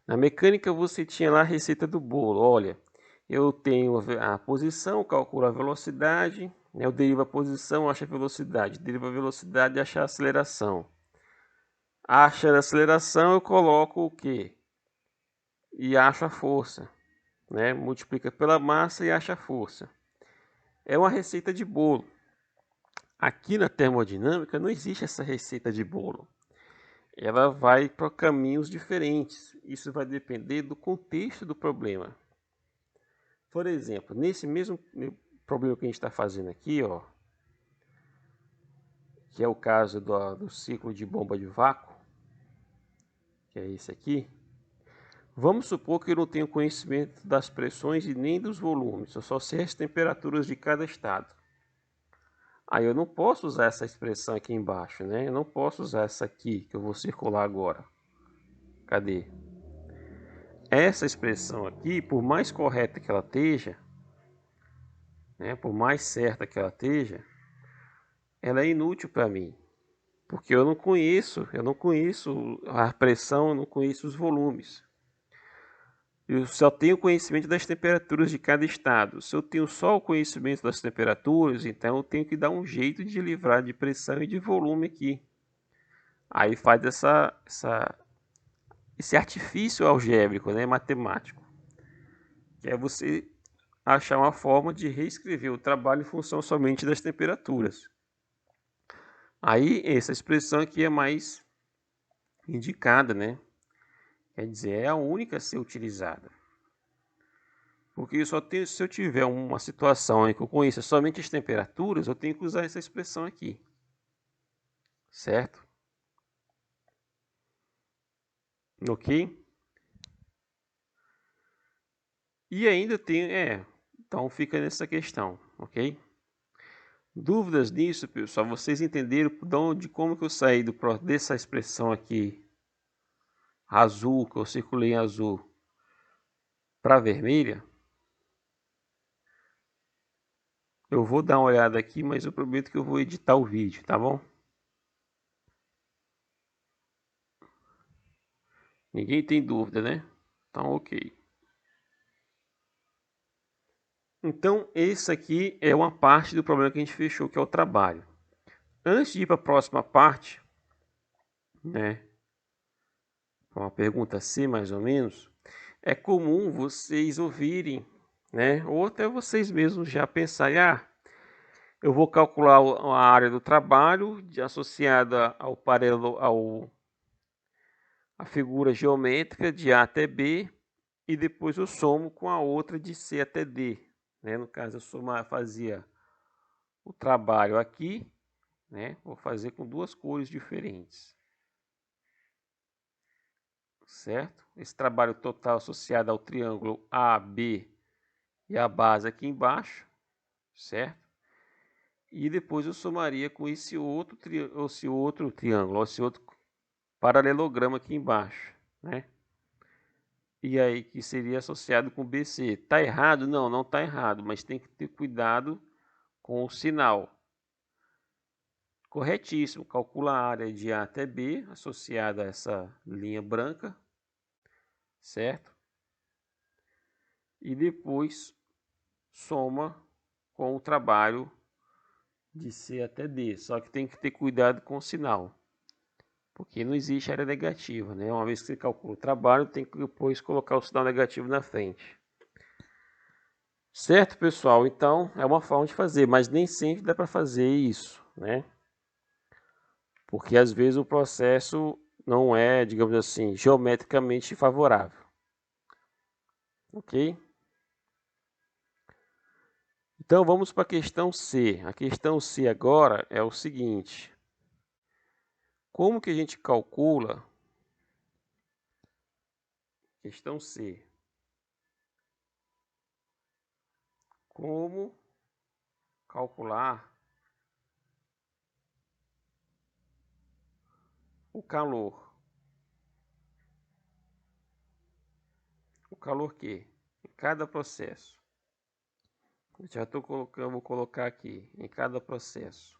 Speaker 1: Na mecânica você tinha lá a receita do bolo. Olha, eu tenho a posição, calculo a velocidade, né? Eu derivo a posição, acho a velocidade. Derivo a velocidade, acho a aceleração. Acha a aceleração, eu coloco o quê? E acho a força, né? Multiplica pela massa e acha a força. É uma receita de bolo. Aqui na termodinâmica não existe essa receita de bolo. Ela vai para caminhos diferentes. Isso vai depender do contexto do problema. Por exemplo, nesse mesmo problema que a gente está fazendo aqui, ó, que é o caso do ciclo de bomba de vácuo, que é esse aqui, vamos supor que eu não tenho conhecimento das pressões e nem dos volumes, eu só sei as temperaturas de cada estado. Aí eu não posso usar essa expressão aqui embaixo, né? Eu não posso usar essa aqui que eu vou circular agora. Cadê? Essa expressão aqui, por mais correta que ela esteja, né, por mais certa que ela esteja, ela é inútil para mim, porque eu não conheço a pressão, eu não conheço os volumes. Eu só tenho conhecimento das temperaturas de cada estado. Se eu tenho só o conhecimento das temperaturas, então eu tenho que dar um jeito de livrar de pressão e de volume aqui. Aí faz esse artifício algébrico, né, matemático, que é você achar uma forma de reescrever o trabalho em função somente das temperaturas. Aí essa expressão aqui é mais indicada, né? Quer dizer, é a única a ser utilizada. Porque se eu tiver uma situação em que eu conheça somente as temperaturas, eu tenho que usar essa expressão aqui. Certo? Ok? E ainda tem, então fica nessa questão, ok? Dúvidas nisso, pessoal? Vocês entenderam de como que eu saí dessa expressão aqui, azul, que eu circulei em azul, para vermelha? Eu vou dar uma olhada aqui, mas eu prometo que eu vou editar o vídeo, tá bom? Ninguém tem dúvida, né? Então, ok. Então, esse aqui é uma parte do problema que a gente fechou, que é o trabalho. Antes de ir para a próxima parte, né? Uma pergunta C, mais ou menos, é comum vocês ouvirem, né? Ou até vocês mesmos já pensarem, eu vou calcular a área do trabalho associada ao paralelo a figura geométrica de A até B e depois eu somo com a outra de C até D, né? No caso eu fazia o trabalho aqui, né? Vou fazer com duas cores diferentes, certo? Esse trabalho total associado ao triângulo AB e a base aqui embaixo, certo? E depois eu somaria com esse outro triângulo, esse outro paralelogramo aqui embaixo, né? E aí que seria associado com BC. Tá errado? Não, não tá errado, mas tem que ter cuidado com o sinal. Corretíssimo, calcula a área de A até B associada a essa linha branca, certo? E depois soma com o trabalho de C até D. Só que tem que ter cuidado com o sinal, porque não existe área negativa, né? Uma vez que você calcula o trabalho, tem que depois colocar o sinal negativo na frente. Certo, pessoal? Então, é uma forma de fazer, mas nem sempre dá para fazer isso, né? Porque às vezes o processo não é, digamos assim, geometricamente favorável. Ok? Então vamos para a questão C. A questão C agora é o seguinte: como que a gente calcula? Questão C. Como calcular o calor? O calor que? Em cada processo. Já estou colocando, vou colocar aqui, em cada processo.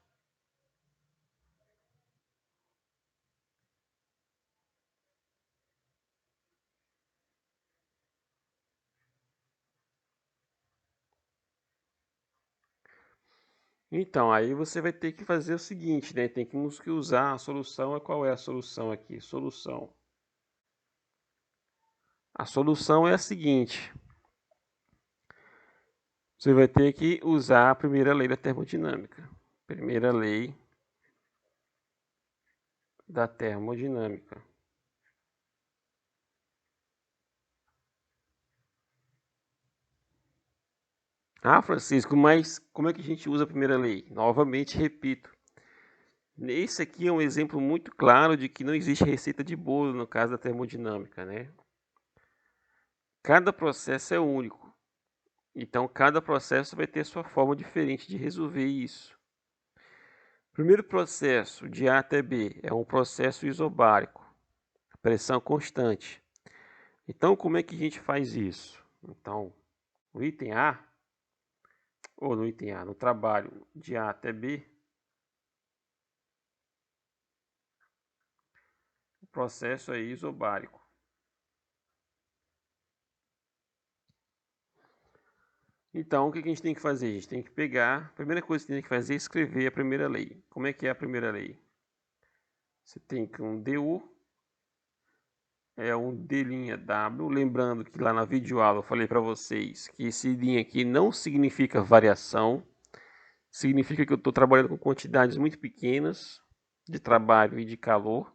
Speaker 1: Então, aí você vai ter que fazer o seguinte, né? Tem que usar a solução. Qual é a solução aqui? Solução. A solução é a seguinte. Você vai ter que usar a primeira lei da termodinâmica. Primeira lei da termodinâmica. Francisco, mas como é que a gente usa a primeira lei? Novamente, repito. Esse aqui é um exemplo muito claro de que não existe receita de bolo no caso da termodinâmica, né? Cada processo é único. Então, cada processo vai ter sua forma diferente de resolver isso. Primeiro processo, de A até B, é um processo isobárico, pressão constante. Então, como é que a gente faz isso? Então, no item A, ou no item A, no trabalho de A até B, o processo é isobárico. Então, o que a gente tem que fazer? A gente tem que pegar, a primeira coisa que tem que fazer é escrever a primeira lei. Como é que é a primeira lei? Você tem que um DU é um d'W, lembrando que lá na videoaula eu falei para vocês que esse linha aqui não significa variação, significa que eu estou trabalhando com quantidades muito pequenas de trabalho e de calor,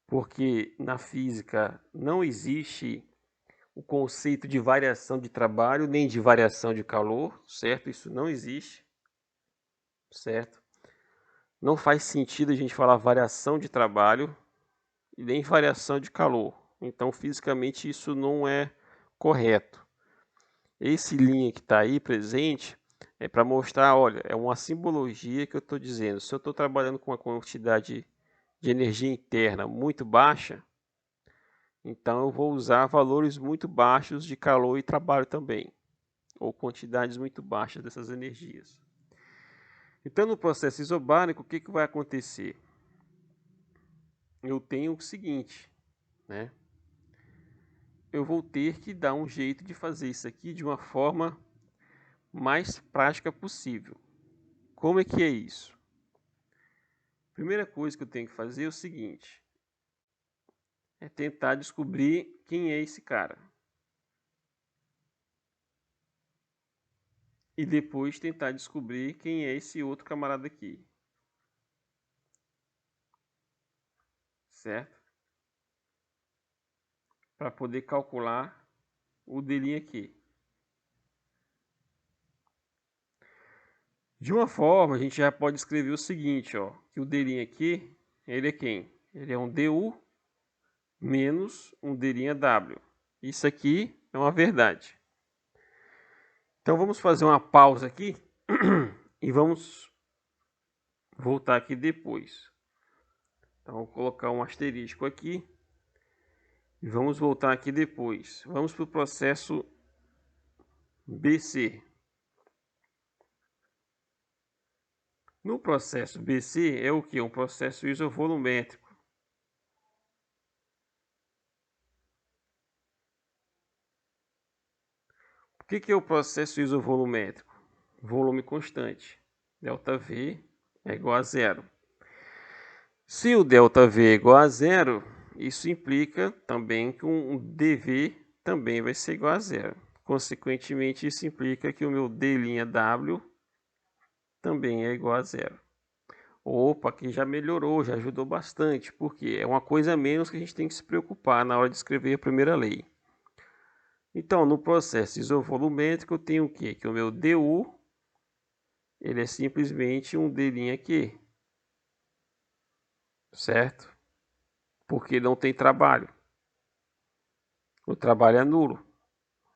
Speaker 1: porque na física não existe o conceito de variação de trabalho nem de variação de calor, certo? Isso não existe, certo? Não faz sentido a gente falar variação de trabalho e nem variação de calor. Então, fisicamente, isso não é correto. Esse linha que está aí presente é para mostrar, olha, é uma simbologia que eu estou dizendo. Se eu estou trabalhando com uma quantidade de energia interna muito baixa, então eu vou usar valores muito baixos de calor e trabalho também, ou quantidades muito baixas dessas energias. Então, no processo isobárico, o que vai acontecer? Eu tenho o seguinte, né? Eu vou ter que dar um jeito de fazer isso aqui de uma forma mais prática possível. Como é que é isso? Primeira coisa que eu tenho que fazer é o seguinte: é tentar descobrir quem é esse cara. E depois tentar descobrir quem é esse outro camarada aqui. Certo? Para poder calcular o dele aqui. De uma forma, a gente já pode escrever o seguinte, ó, que o dele aqui, ele é quem? Ele é um DU menos um d'W. Isso aqui é uma verdade. Então vamos fazer uma pausa aqui e vamos voltar aqui depois. Então vou colocar um asterisco aqui e vamos voltar aqui depois. Vamos para o processo BC. No processo BC é o que? Um processo isovolumétrico. O que é o processo isovolumétrico? Volume constante. ΔV é igual a zero. Se o ΔV é igual a zero, isso implica também que um dV também vai ser igual a zero. Consequentemente, isso implica que o meu d'W também é igual a zero. Opa, aqui já melhorou, já ajudou bastante, porque é uma coisa a menos que a gente tem que se preocupar na hora de escrever a primeira lei. Então, no processo isovolumétrico, eu tenho o quê? Que o meu dU, ele é simplesmente um d'Q, certo? Porque não tem trabalho. O trabalho é nulo.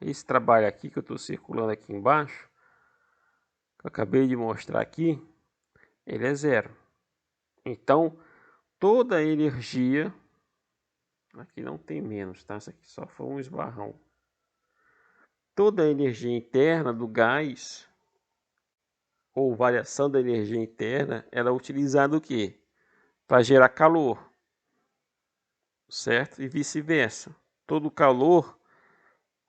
Speaker 1: Esse trabalho aqui que eu estou circulando aqui embaixo, que eu acabei de mostrar aqui, ele é zero. Então, toda a energia, aqui não tem menos, tá? Isso aqui só foi um esbarrão. Toda a energia interna do gás, ou variação da energia interna, ela é utilizada o quê? Para gerar calor, certo? E vice-versa. Todo calor,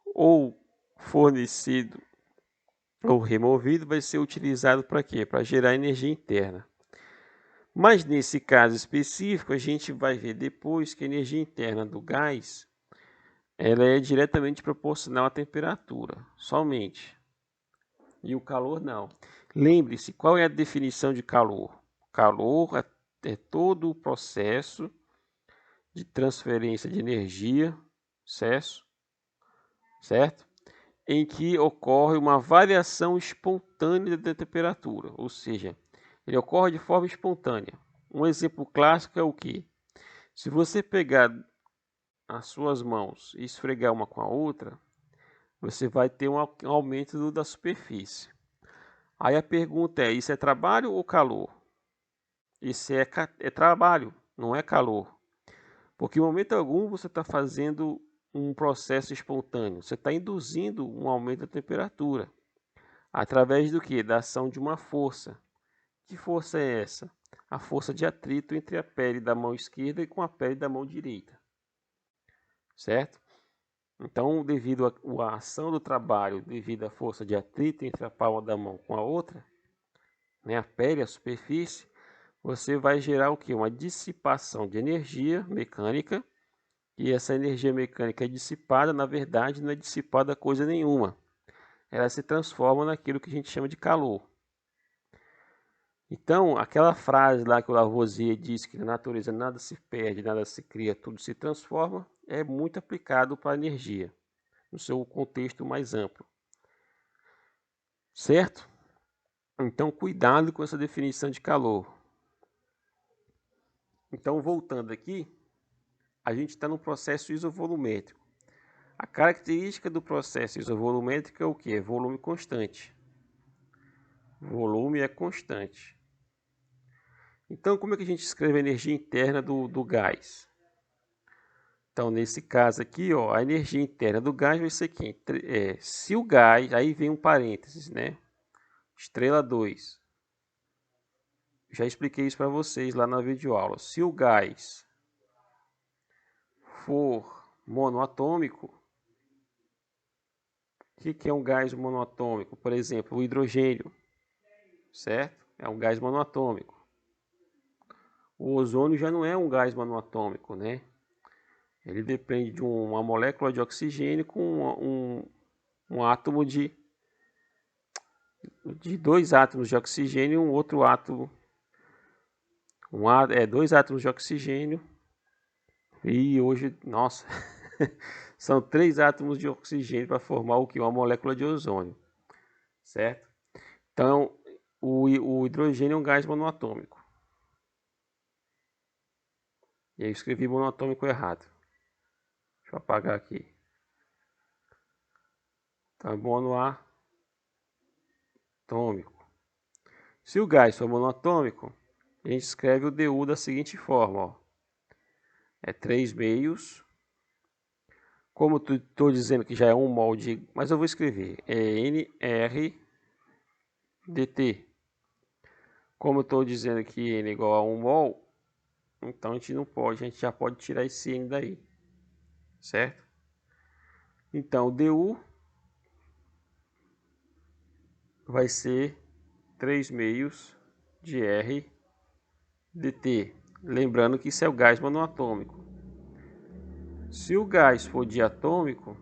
Speaker 1: ou fornecido ou removido, vai ser utilizado para quê? Para gerar energia interna. Mas nesse caso específico, a gente vai ver depois que a energia interna do gás ela é diretamente proporcional à temperatura, somente. E o calor não. Lembre-se, qual é a definição de calor? Calor é todo o processo de transferência de energia, certo? Em que ocorre uma variação espontânea da temperatura, ou seja, ele ocorre de forma espontânea. Um exemplo clássico é o que? Se você pegar as suas mãos e esfregar uma com a outra, você vai ter um aumento da superfície. Aí a pergunta é: isso é trabalho ou calor? Isso é trabalho, não é calor. Porque em momento algum você está fazendo um processo espontâneo, você está induzindo um aumento da temperatura. Através do que? Da ação de uma força. Que força é essa? A força de atrito entre a pele da mão esquerda e com a pele da mão direita. Certo? Então, devido à ação do trabalho, devido à força de atrito entre a palma da mão com a outra, né, a pele, a superfície, você vai gerar o que? Uma dissipação de energia mecânica, e essa energia mecânica é dissipada, na verdade, não é dissipada coisa nenhuma. Ela se transforma naquilo que a gente chama de calor. Então, aquela frase lá que o Lavoisier diz que na natureza nada se perde, nada se cria, tudo se transforma, é muito aplicado para a energia, no seu contexto mais amplo. Certo? Então, cuidado com essa definição de calor. Então, voltando aqui, a gente está no processo isovolumétrico. A característica do processo isovolumétrico é o que? É volume constante. Volume é constante. Então, como é que a gente escreve a energia interna do gás? Então, nesse caso aqui, ó, a energia interna do gás vai ser quem? Se o gás, aí vem um parênteses, né? Estrela 2. Já expliquei isso para vocês lá na videoaula. Se o gás for monoatômico, o que é um gás monoatômico? Por exemplo, o hidrogênio, certo? É um gás monoatômico. O ozônio já não é um gás monoatômico, né? Ele depende de uma molécula de oxigênio com um átomo de dois átomos de oxigênio e um outro átomo. Dois átomos de oxigênio. E hoje, nossa, são 3 átomos de oxigênio para formar o que? Uma molécula de ozônio, certo? Então, o hidrogênio é um gás monoatômico. E aí eu escrevi monoatômico errado. Deixa eu apagar aqui. Então, é monoatômico. Se o gás for monoatômico, a gente escreve o DU da seguinte forma, ó. É 3 meios. Como estou dizendo que já é 1 mol de... Mas eu vou escrever. É NR dt. Como eu estou dizendo que N é igual a 1 mol, então a gente não pode, a gente já pode tirar esse N daí. Certo? Então o DU vai ser 3 meios de R dt. Lembrando que isso é o gás monoatômico. Se o gás for diatômico,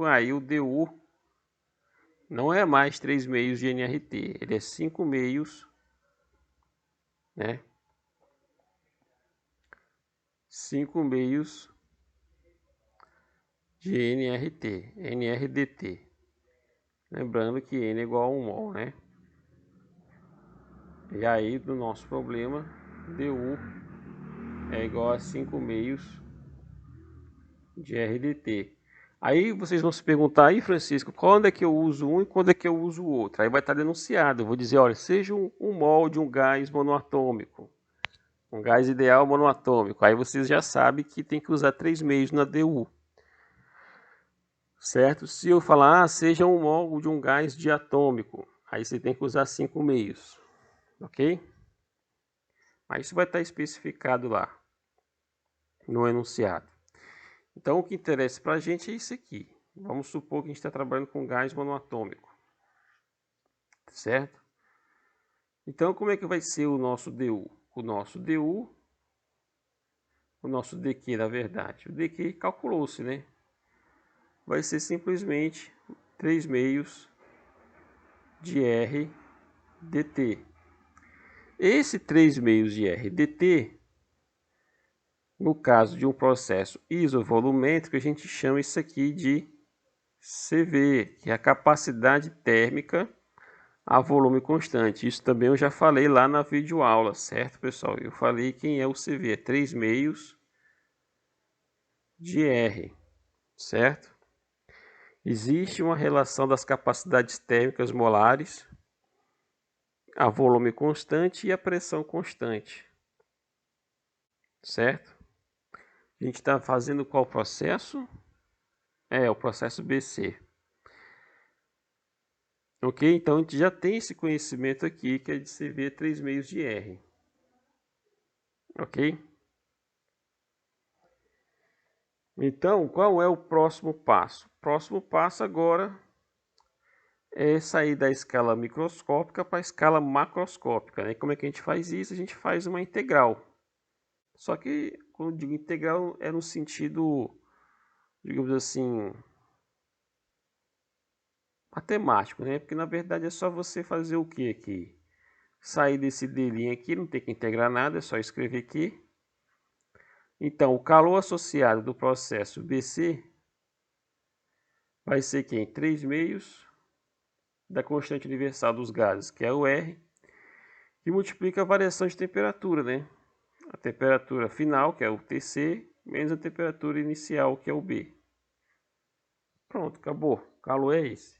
Speaker 1: aí o DU não é mais 3 meios de nRT, ele é 5 meios, né? 5 meios de nRT, nRDT. Lembrando que N é igual a 1 mol, né? E aí, do nosso problema, DU é igual a 5 meios de RDT. Aí vocês vão se perguntar, aí Francisco, quando é que eu uso um e quando é que eu uso o outro? Aí vai estar denunciado. Eu vou dizer, olha, seja um mol de um gás monoatômico. Um gás ideal monoatômico. Aí vocês já sabem que tem que usar 3 meios na DU. Certo? Se eu falar, seja um mol de um gás diatômico. Aí você tem que usar 5 meios. Ok? Mas isso vai estar especificado lá no enunciado. Então o que interessa para a gente é isso aqui. Vamos supor que a gente está trabalhando com gás monoatômico. Certo? Então como é que vai ser o nosso DU? O nosso DQ na verdade. O DQ calculou-se, né? Vai ser simplesmente 3 meios de R dt. Esse 3 meios de R dt, no caso de um processo isovolumétrico, a gente chama isso aqui de CV, que é a capacidade térmica a volume constante. Isso também eu já falei lá na videoaula, certo, pessoal? Eu falei quem é o CV, é 3 meios de R, certo? Existe uma relação das capacidades térmicas molares a volume constante e a pressão constante, certo? A gente está fazendo qual processo? É o processo BC. Ok? Então a gente já tem esse conhecimento aqui, que é de CV 3/2 de R. Ok? Então, qual é o próximo passo? O próximo passo agora é sair da escala microscópica para a escala macroscópica, né? Como é que a gente faz isso? A gente faz uma integral. Só que, quando eu digo integral, é no sentido, digamos assim, matemático, né? Porque na verdade é só você fazer o que aqui? Sair desse D' aqui, não tem que integrar nada, é só escrever aqui. Então, o calor associado do processo BC vai ser quem? 3/2 da constante universal dos gases, que é o R, que multiplica a variação de temperatura, né? A temperatura final, que é o TC, menos a temperatura inicial, que é o B. Pronto, acabou. O calor é esse.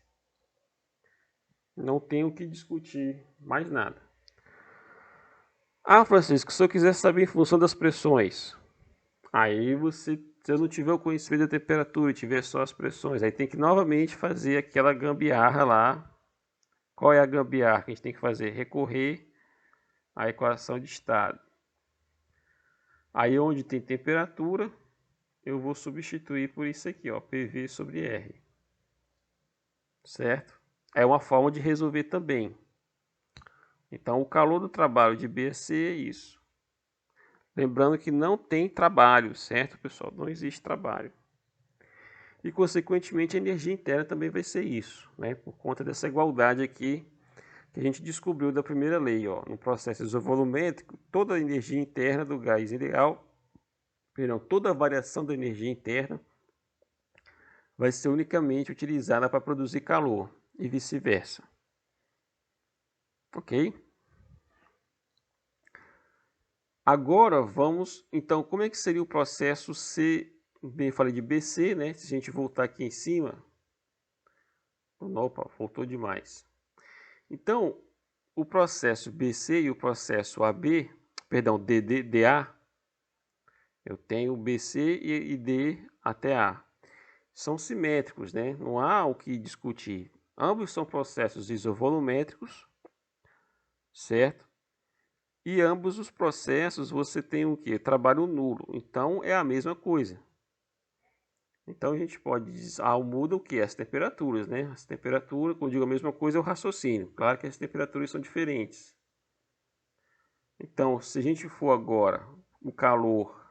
Speaker 1: Não tem o que discutir mais nada. Ah, Francisco, se eu quiser saber em função das pressões, aí você, se eu não tiver o conhecimento da temperatura e tiver só as pressões, aí tem que novamente fazer aquela gambiarra lá. Qual é a gambiarra que a gente tem que fazer? Recorrer à equação de estado. Aí onde tem temperatura, eu vou substituir por isso aqui, ó, PV sobre R. Certo? É uma forma de resolver também. Então, o calor do trabalho de BC é isso. Lembrando que não tem trabalho, certo, pessoal? Não existe trabalho. E, consequentemente, a energia interna também vai ser isso, né? Por conta dessa igualdade aqui que a gente descobriu da primeira lei, ó. No processo isovolumétrico, toda a energia interna do gás ideal, perdão, toda a variação da energia interna vai ser unicamente utilizada para produzir calor e vice-versa. Ok? Agora vamos, então, como é que seria o processo C, bem, falei de BC, né? Se a gente voltar aqui em cima, opa, voltou demais. Então, o processo BC e o processo AB, perdão, DA, eu tenho BC e D até A. São simétricos, né? Não há o que discutir. Ambos são processos isovolumétricos, certo? E ambos os processos você tem o que? Trabalho nulo. Então é a mesma coisa. Então a gente pode dizer, muda o que? As temperaturas, né? As temperaturas, quando eu digo a mesma coisa, é o raciocínio. Claro que as temperaturas são diferentes. Então, se a gente for agora o calor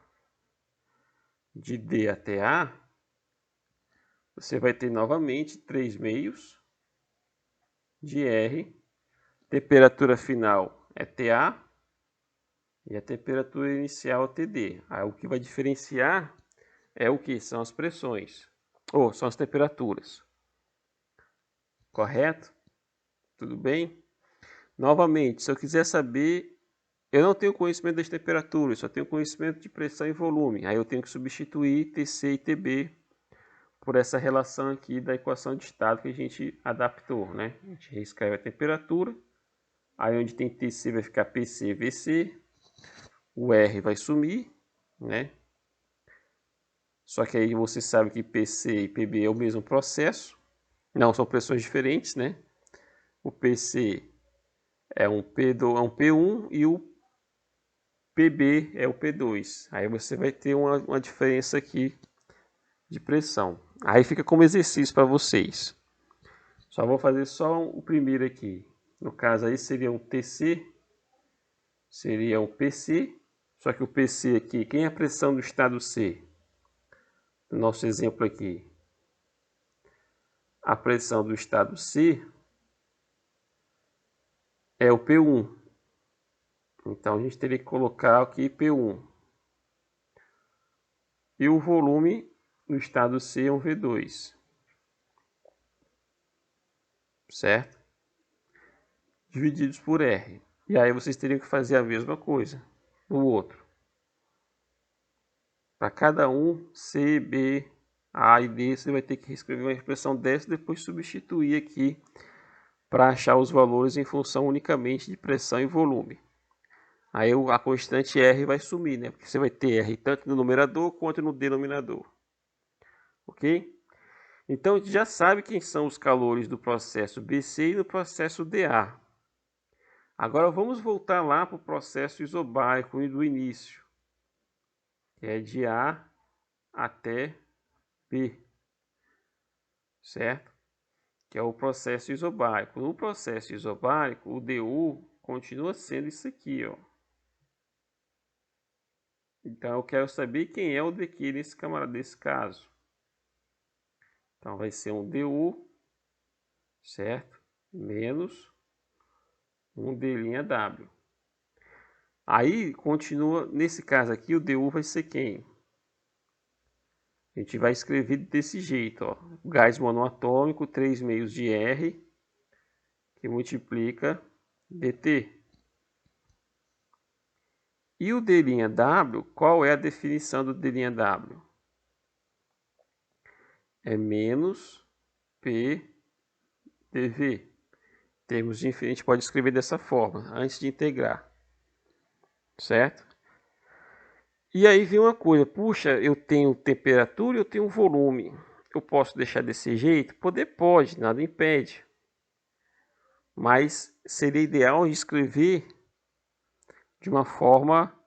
Speaker 1: de D até A, você vai ter novamente 3/2 de R. Temperatura final é TA e a temperatura inicial é TD. Aí o que vai diferenciar é o que? São as pressões, ou são as temperaturas. Correto? Tudo bem? Novamente, se eu quiser saber, eu não tenho conhecimento das temperaturas, só tenho conhecimento de pressão e volume. Aí eu tenho que substituir TC e TB por essa relação aqui da equação de estado que a gente adaptou, né? A gente reescreve a temperatura, aí onde tem TC vai ficar PC, VC, o R vai sumir, né? Só que aí você sabe que PC e PB é o mesmo processo, não, são pressões diferentes, né? O PC é um P1 e o PB é o P2. Aí você vai ter uma diferença aqui de pressão. Aí fica como exercício para vocês. Só vou fazer só o primeiro aqui. No caso aí seria um TC, seria um PC. Só que o PC aqui, quem é a pressão do estado C? No nosso exemplo aqui. A pressão do estado C é o P1. Então a gente teria que colocar aqui P1. E o volume no estado C é um V2. Certo? Divididos por R. E aí vocês teriam que fazer a mesma coisa no outro. Para cada um, C, B, A e D, você vai ter que escrever uma expressão dessa e depois substituir aqui para achar os valores em função unicamente de pressão e volume. Aí a constante R vai sumir, né? Porque você vai ter R tanto no numerador quanto no denominador. Ok? Então, a gente já sabe quem são os calores do processo BC e do processo DA. Agora, vamos voltar lá para o processo isobárico do início, que é de A até B, certo? Que é o processo isobárico. No processo isobárico, o DU continua sendo isso aqui, ó. Então, eu quero saber quem é o daqui nesse camarada, desse caso. Então, vai ser um DU, certo? Menos um d'W. Aí, continua, nesse caso aqui, o DU vai ser quem? A gente vai escrever desse jeito, ó. Gás monoatômico, 3 meios de R, que multiplica dt. E o d'W, qual é a definição do d'W? É menos P dV. Termos de a gente pode escrever dessa forma, antes de integrar, certo? E aí vem uma coisa, puxa, eu tenho temperatura e eu tenho volume. Eu posso deixar desse jeito? Poder pode, nada impede. Mas seria ideal escrever de uma forma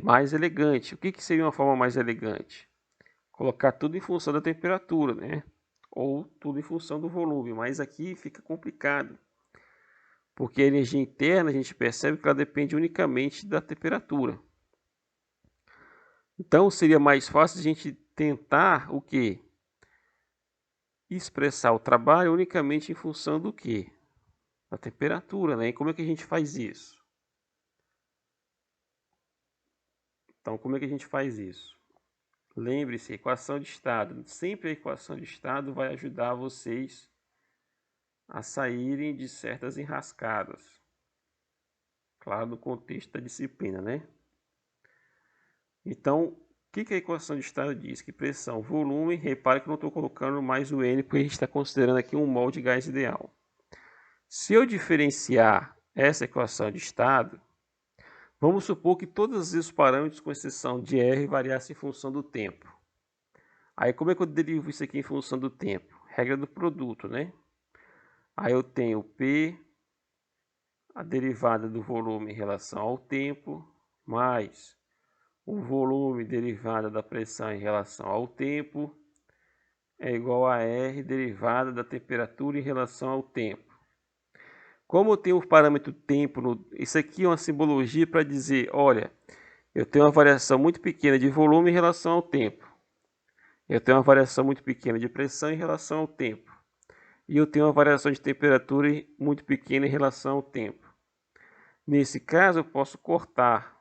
Speaker 1: mais elegante. O que seria uma forma mais elegante? Colocar tudo em função da temperatura, né? Ou tudo em função do volume. Mas aqui fica complicado. Porque a energia interna a gente percebe que ela depende unicamente da temperatura. Então seria mais fácil a gente tentar o quê? Expressar o trabalho unicamente em função do quê? Da temperatura, né? E como é que a gente faz isso? Então, como é que a gente faz isso? Lembre-se, equação de estado. Sempre a equação de estado vai ajudar vocês a saírem de certas enrascadas. Claro, no contexto da disciplina, né? Então, o que a equação de estado diz? Que pressão, volume, repare que eu não estou colocando mais o N, porque a gente está considerando aqui um mol de gás ideal. Se eu diferenciar essa equação de estado, vamos supor que todos os parâmetros, com exceção de R, variassem em função do tempo. Aí, como é que eu derivo isso aqui em função do tempo? Regra do produto, né? Aí eu tenho P, a derivada do volume em relação ao tempo, mais o volume derivada da pressão em relação ao tempo, é igual a R derivada da temperatura em relação ao tempo. Como eu tenho o parâmetro tempo, isso aqui é uma simbologia para dizer, olha, eu tenho uma variação muito pequena de volume em relação ao tempo. Eu tenho uma variação muito pequena de pressão em relação ao tempo. E eu tenho uma variação de temperatura muito pequena em relação ao tempo. Nesse caso, eu posso cortar,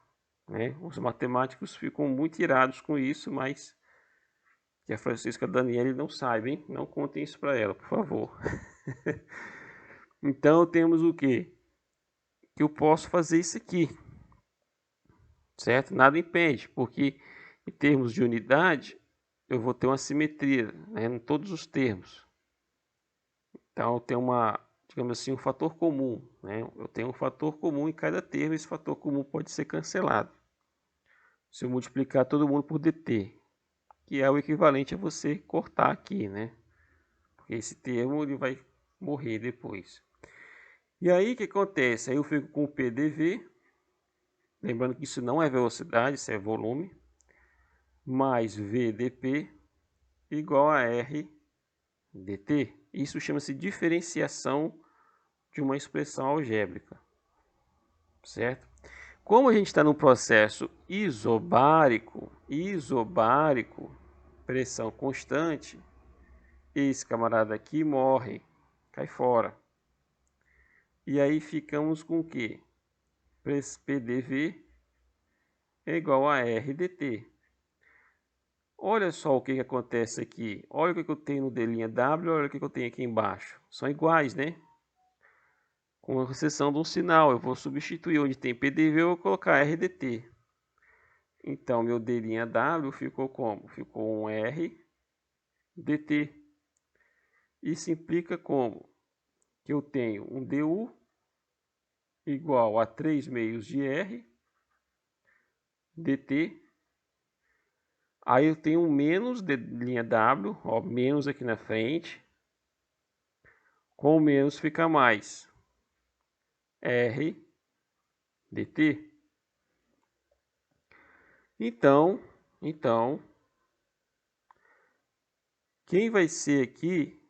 Speaker 1: né? Os matemáticos ficam muito irados com isso, mas que a Francisca Daniele não sabe, hein? Não contem isso para ela, por favor. Então, temos o quê? Que eu posso fazer isso aqui, certo? Nada impede, porque em termos de unidade, eu vou ter uma simetria, né, em todos os termos. Então, tem uma, digamos assim, um fator comum, né? Eu tenho um fator comum em cada termo, esse fator comum pode ser cancelado. Se eu multiplicar todo mundo por dt, que é o equivalente a você cortar aqui, né? Porque esse termo ele vai morrer depois. E aí o que acontece? Aí eu fico com o PDV, lembrando que isso não é velocidade, isso é volume, mais VdP igual a R dt. Isso chama-se diferenciação de uma expressão algébrica, certo? Como a gente está no processo isobárico, pressão constante, esse camarada aqui morre, cai fora. E aí ficamos com o quê? PDV é igual a RDT. Olha só o que acontece aqui. Olha o que eu tenho no d'W, olha o que eu tenho aqui embaixo. São iguais, né? Com exceção de um sinal. Eu vou substituir onde tem PDV, eu vou colocar RDT. Então, meu d'W ficou como? Ficou um RDT. Isso implica como? Que eu tenho um DU igual a 3 meios de R dt. Aí eu tenho um menos de linha W, ó, menos aqui na frente. Com o menos fica mais R dt. Então, quem vai ser aqui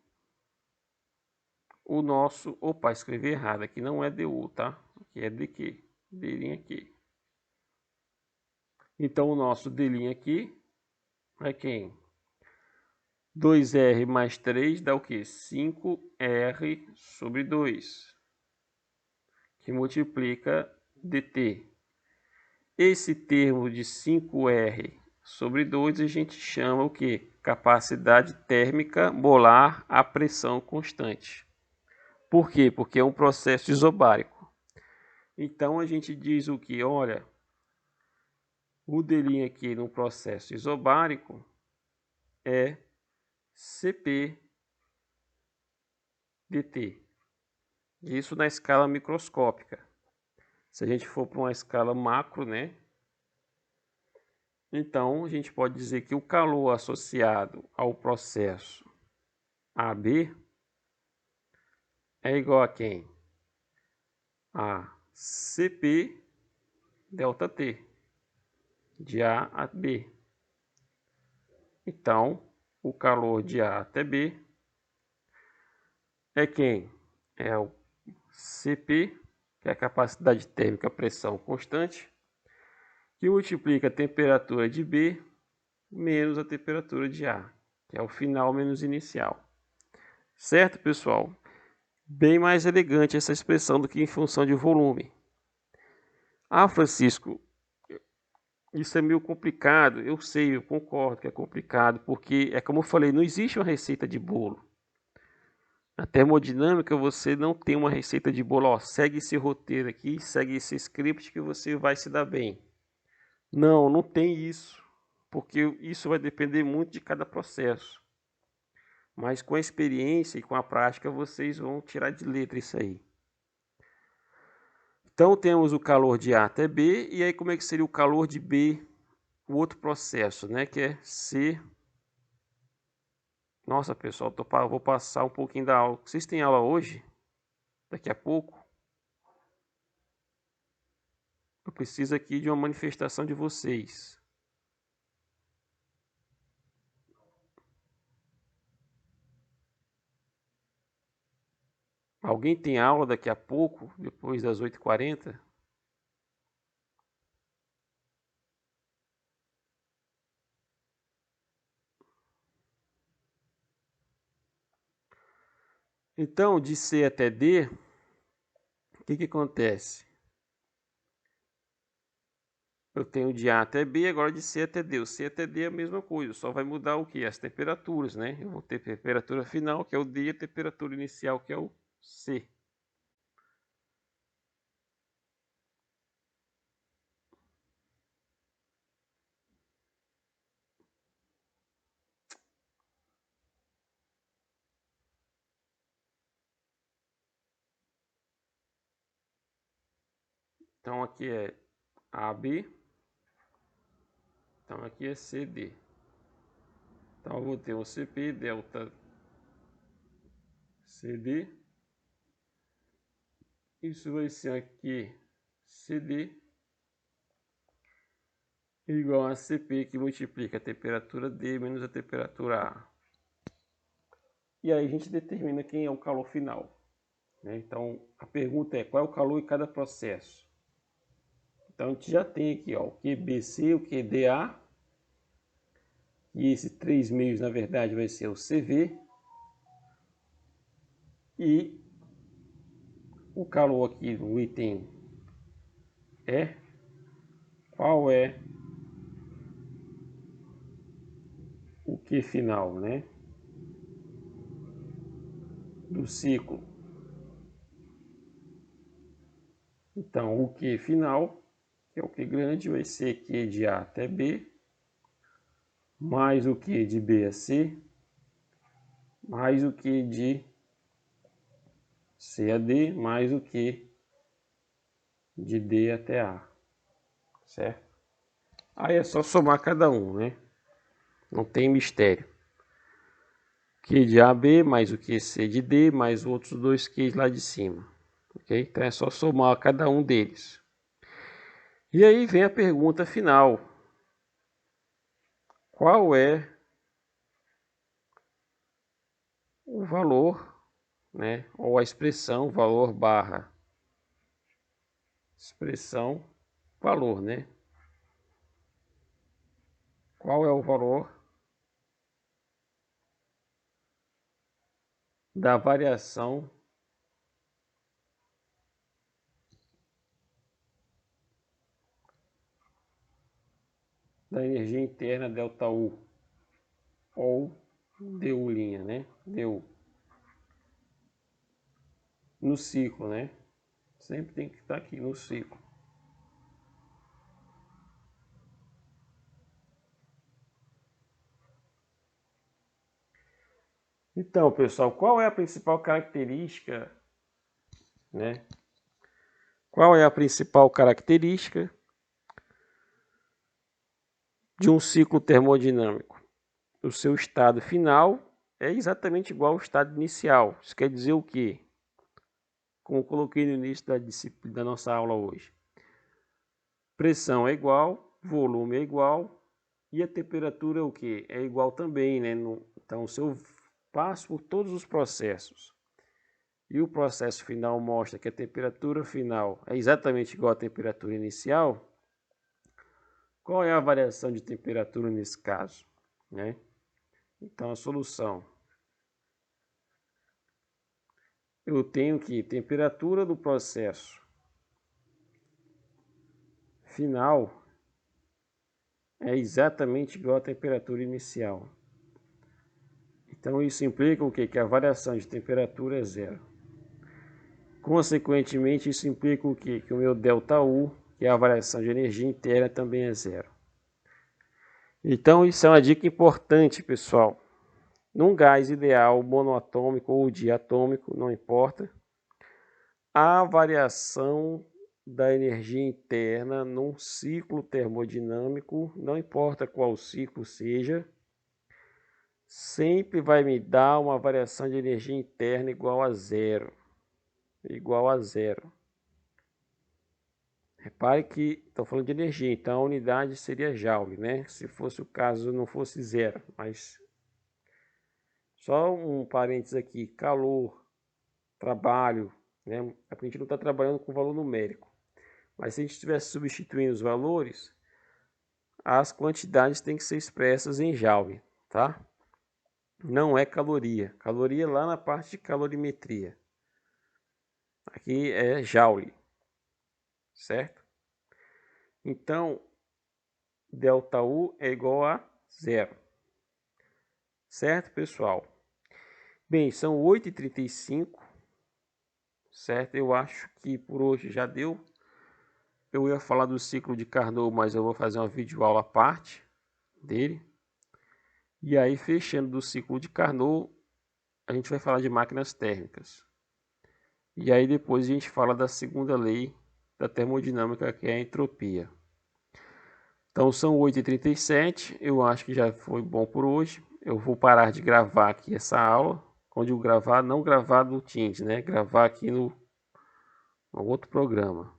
Speaker 1: o nosso... Opa, escrevi errado. Aqui não é du, tá? Aqui é dq. D' aqui. Então, o nosso D' aqui é quem? 2R mais 3 dá o quê? 5R sobre 2, que multiplica dt. Esse termo de 5R sobre 2 a gente chama o quê? Capacidade térmica molar à pressão constante. Por quê? Porque é um processo isobárico. Então a gente diz o que? Olha, o D' aqui no processo isobárico é Cp dt. Isso na escala microscópica. Se a gente for para uma escala macro, né? Então a gente pode dizer que o calor associado ao processo AB é igual a quem? A Cp delta T, de A a B. Então, o calor de A até B é quem? É o Cp, que é a capacidade térmica pressão constante, que multiplica a temperatura de B menos a temperatura de A, que é o final menos inicial. Certo, pessoal? Bem mais elegante essa expressão do que em função de volume. Ah, Francisco, isso é meio complicado. Eu sei, eu concordo que é complicado, porque é como eu falei, não existe uma receita de bolo. Na termodinâmica você não tem uma receita de bolo, ó, segue esse roteiro aqui, segue esse script que você vai se dar bem. Não, não tem isso, porque isso vai depender muito de cada processo. Mas com a experiência e com a prática vocês vão tirar de letra isso aí. Então temos o calor de A até B, e aí como é que seria o calor de B, o outro processo, né, que é C. Nossa, pessoal, vou passar um pouquinho da aula. Vocês têm aula hoje? Daqui a pouco? Eu preciso aqui de uma manifestação de vocês. Alguém tem aula daqui a pouco, depois das 8h40? Então, de C até D, o que acontece? Eu tenho de A até B, agora de C até D. O C até D é a mesma coisa, só vai mudar o que? As temperaturas, né? Eu vou ter temperatura final, que é o D, e a temperatura inicial, que é o C. Então aqui é AB, então aqui é CD. Então eu vou ter um CP delta CD. Isso vai ser aqui CD igual a CP, que multiplica a temperatura D menos a temperatura A. E aí a gente determina quem é o calor final, né? Então a pergunta é qual é o calor em cada processo. Então a gente já tem aqui, ó, o QBC, o QDA, e esse 3 meios na verdade vai ser o CV, e o calor aqui no item é qual é o Q final, né, do ciclo. Então o Q final, que é o Q grande, vai ser Q de A até B, mais o Q de B a C, mais o Q de C a D, mais o Q de D até A, certo? Aí é só somar cada um, né? Não tem mistério. Q de AB mais o QC de D mais outros dois Qs lá de cima. Ok? Então é só somar cada um deles. E aí vem a pergunta final. Qual é o valor, né? Ou a expressão valor barra expressão valor, né? Qual é o valor da variação da energia interna ΔU ou DU', né? DU no ciclo, né? Sempre tem que estar aqui no ciclo. Então, pessoal, qual é a principal característica, né? Qual é a principal característica de um ciclo termodinâmico? O seu estado final é exatamente igual ao estado inicial. Isso quer dizer o quê? Como eu coloquei no início da nossa aula hoje. Pressão é igual, volume é igual e a temperatura é o quê? É igual também, né? Então, se eu passo por todos os processos e o processo final mostra que a temperatura final é exatamente igual à temperatura inicial, qual é a variação de temperatura nesse caso, né? Então, a solução. Eu tenho que temperatura do processo final é exatamente igual à temperatura inicial. Então isso implica o quê? Que a variação de temperatura é zero. Consequentemente, isso implica o quê? Que o meu ΔU, que é a variação de energia interna, também é zero. Então isso é uma dica importante, pessoal. Num gás ideal, monoatômico ou diatômico, não importa, a variação da energia interna num ciclo termodinâmico, não importa qual ciclo seja, sempre vai me dar uma variação de energia interna igual a zero. Igual a zero. Repare que estou falando de energia, então a unidade seria joule, né? Se fosse o caso, não fosse zero, mas só um parênteses aqui, calor, trabalho, né? A gente não está trabalhando com valor numérico, mas se a gente estivesse substituindo os valores, as quantidades têm que ser expressas em joule, tá? Não é caloria. Caloria é lá na parte de calorimetria. Aqui é joule, certo? Então, ΔU é igual a zero. Certo, pessoal? Bem, são 8h35, certo? Eu acho que por hoje já deu. Eu ia falar do ciclo de Carnot, mas eu vou fazer uma videoaula à parte dele. E aí, fechando do ciclo de Carnot, a gente vai falar de máquinas térmicas. E aí depois a gente fala da segunda lei da termodinâmica, que é a entropia. Então são 8h37, eu acho que já foi bom por hoje. Eu vou parar de gravar aqui essa aula. Onde eu gravar, não gravar no Teams, né? Gravar aqui no outro programa.